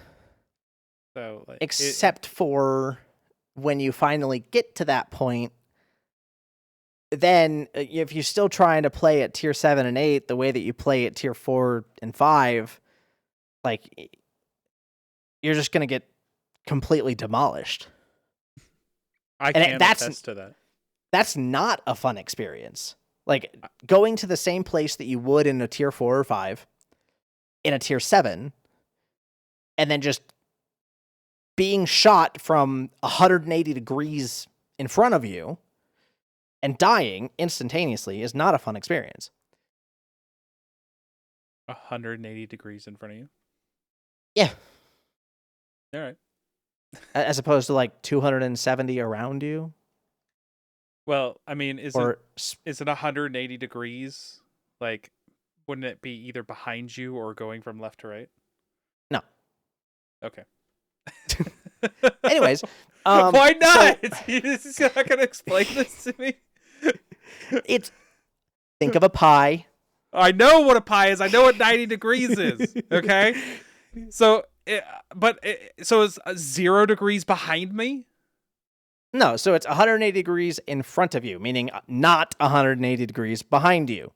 So like except for when you finally get to that point, then if you're still trying to play at tier 7 and 8 the way that you play at tier 4 and 5, like you're just going to get completely demolished. I can't attest to that. That's not a fun experience. Like going to the same place that you would in a tier 4 or 5 in a tier 7 and then just being shot from 180 degrees in front of you and dying instantaneously is not a fun experience. 180 degrees in front of you? Yeah. All right. As opposed to like 270 around you? Well, I mean, is it 180 degrees? Like, wouldn't it be either behind you or going from left to right? No. Okay. Anyways. Why not? You're not going to explain this to me? Think of a pie. I know what a pie is. I know what 90 degrees is. Okay? So it's 0 degrees behind me? No, so it's 180 degrees in front of you, meaning not 180 degrees behind you.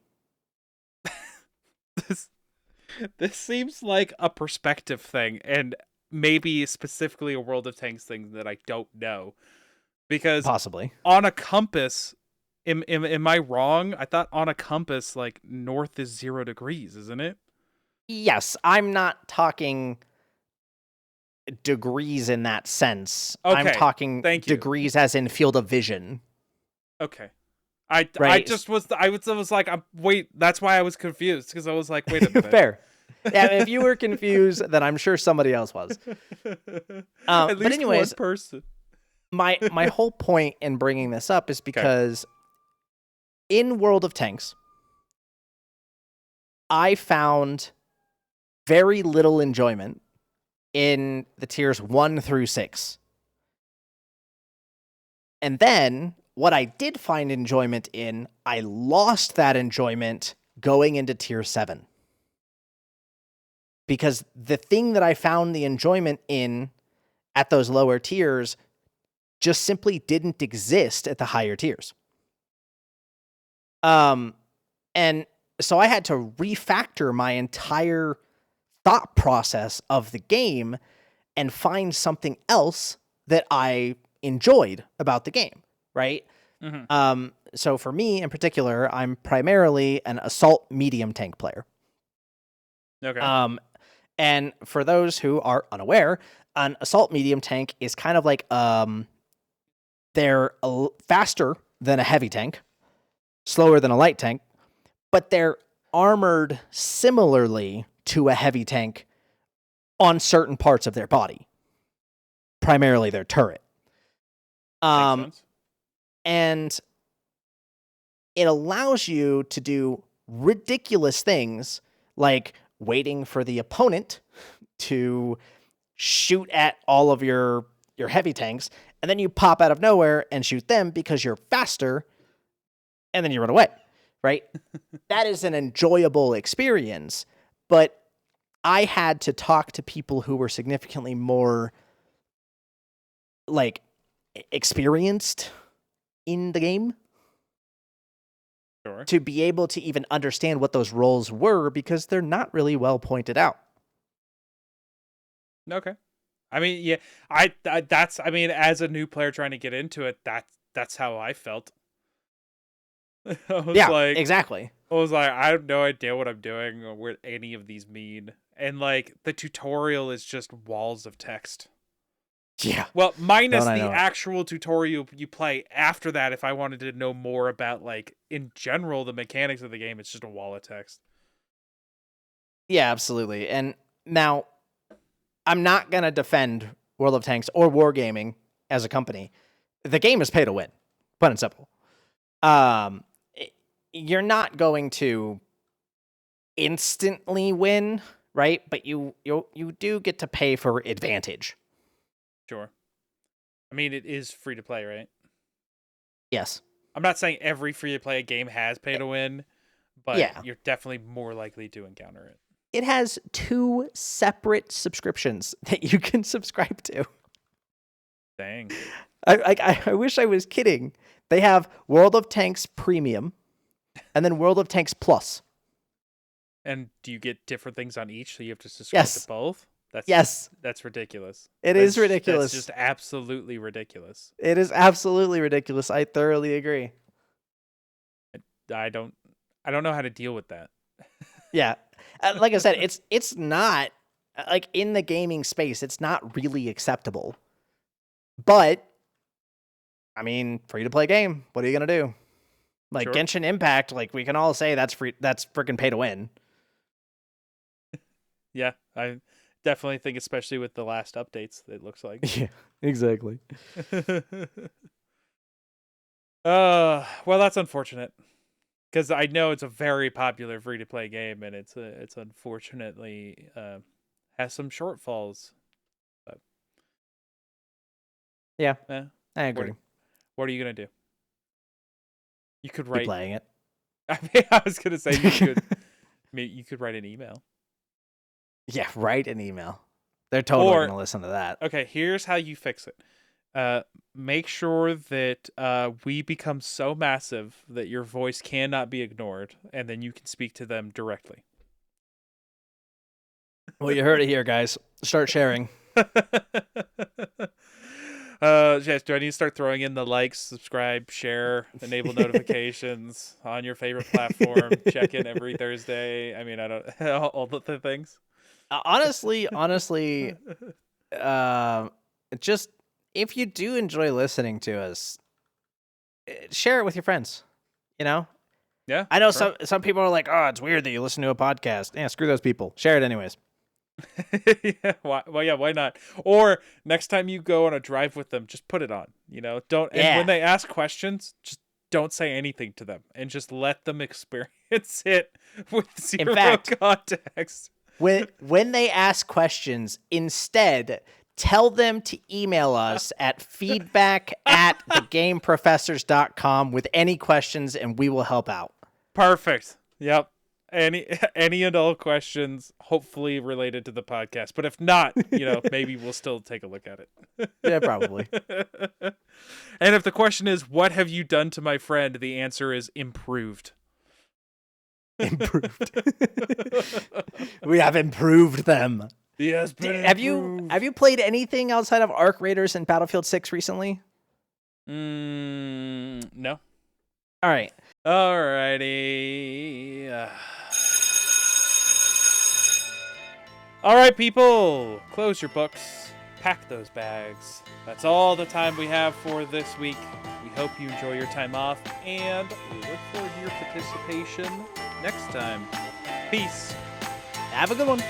This seems like a perspective thing, and maybe specifically a World of Tanks thing that I don't know. Because possibly on a compass, am I wrong? I thought on a compass, like, north is 0 degrees, isn't it? Yes, I'm not talking degrees in that sense. Okay, I'm talking degrees as in field of vision. Okay. I was like, wait, that's why I was confused, because I was like, wait a minute. Fair. Yeah, if you were confused, then I'm sure somebody else was. At least anyways, one person. my whole point in bringing this up is because in World of Tanks, I found very little enjoyment in the tiers 1 through 6. And then what I did find enjoyment in, I lost that enjoyment going into tier 7. Because the thing that I found the enjoyment in at those lower tiers just simply didn't exist at the higher tiers. And so I had to refactor my entire thought process of the game and find something else that I enjoyed about the game, right? Mm-hmm. So for me in particular, I'm primarily an assault medium tank player. Okay. And for those who are unaware, an assault medium tank is kind of like they're faster than a heavy tank, slower than a light tank, but they're armored similarly to a heavy tank on certain parts of their body, primarily their turret. Makes sense. And it allows you to do ridiculous things like waiting for the opponent to shoot at all of your heavy tanks, and then you pop out of nowhere and shoot them because you're faster, and then you run away, right? That is an enjoyable experience, but I had to talk to people who were significantly more, like, experienced in the game. Sure. To be able to even understand what those roles were, because they're not really well pointed out. Okay. I mean, yeah, I mean, as a new player trying to get into it, that's how I felt. Exactly. I was like, I have no idea what I'm doing or what any of these mean. And like the tutorial is just walls of text. Yeah. Well, minus Don't I the know it. actual tutorial you play after that. If I wanted to know more about, like, in general, the mechanics of the game, it's just a wall of text. Yeah, absolutely. And now, I'm not going to defend World of Tanks or Wargaming as a company. The game is pay to win, plain and simple. You're not going to instantly win, right? But you do get to pay for advantage. Sure. I mean, it is free to play, right? Yes. I'm not saying every free to play game has pay to win, but Yeah. you're definitely more likely to encounter it. It has 2 separate subscriptions that you can subscribe to. Dang. I wish I was kidding. They have World of Tanks Premium and then World of Tanks Plus. And do you get different things on each, so you have to subscribe to both? That's ridiculous. It is ridiculous. That's just absolutely ridiculous. It is absolutely ridiculous. I thoroughly agree. I don't know how to deal with that. Yeah. Like I said, it's not, like, in the gaming space, it's not really acceptable. But, I mean, free-to-play game. What are you going to do? Like, Sure. Genshin Impact, like, we can all say that's freaking pay to win. Yeah, I definitely think, especially with the last updates, it looks like. Yeah, exactly. Well, that's unfortunate. Because I know it's a very popular free-to-play game, and it's unfortunately has some shortfalls. But, yeah, I agree. What are you gonna do? You could Keep write. playing it. I mean, I was gonna say you could write an email. Yeah, write an email. They're totally gonna listen to that. Okay, here's how you fix it. Make sure that we become so massive that your voice cannot be ignored, and then you can speak to them directly. Well, you heard it here, guys. Start sharing. Yes, do I need to start throwing in the likes, subscribe, share, enable notifications on your favorite platform, check in every Thursday? I mean, I don't all the things. Honestly, just if you do enjoy listening to us, share it with your friends. You know? Yeah. I know some people are like, "Oh, it's weird that you listen to a podcast." Yeah, screw those people. Share it anyways. Yeah, why not? Or next time you go on a drive with them, just put it on. You know, and when they ask questions, just don't say anything to them and just let them experience it with zero context. When they ask questions, instead tell them to email us at feedback@thegameprofessors.com with any questions, and we will help out. Perfect. Yep. Any and all questions, hopefully related to the podcast. But if not, maybe we'll still take a look at it. Yeah, probably. And if the question is, what have you done to my friend? The answer is improved. Improved. We have improved them. Yes, have you played anything outside of Arc Raiders and Battlefield 6 recently? No. All right. Alrighty. All right, people. Close your books. Pack those bags. That's all the time we have for this week. We hope you enjoy your time off, and we look forward to your participation next time. Peace. Have a good one.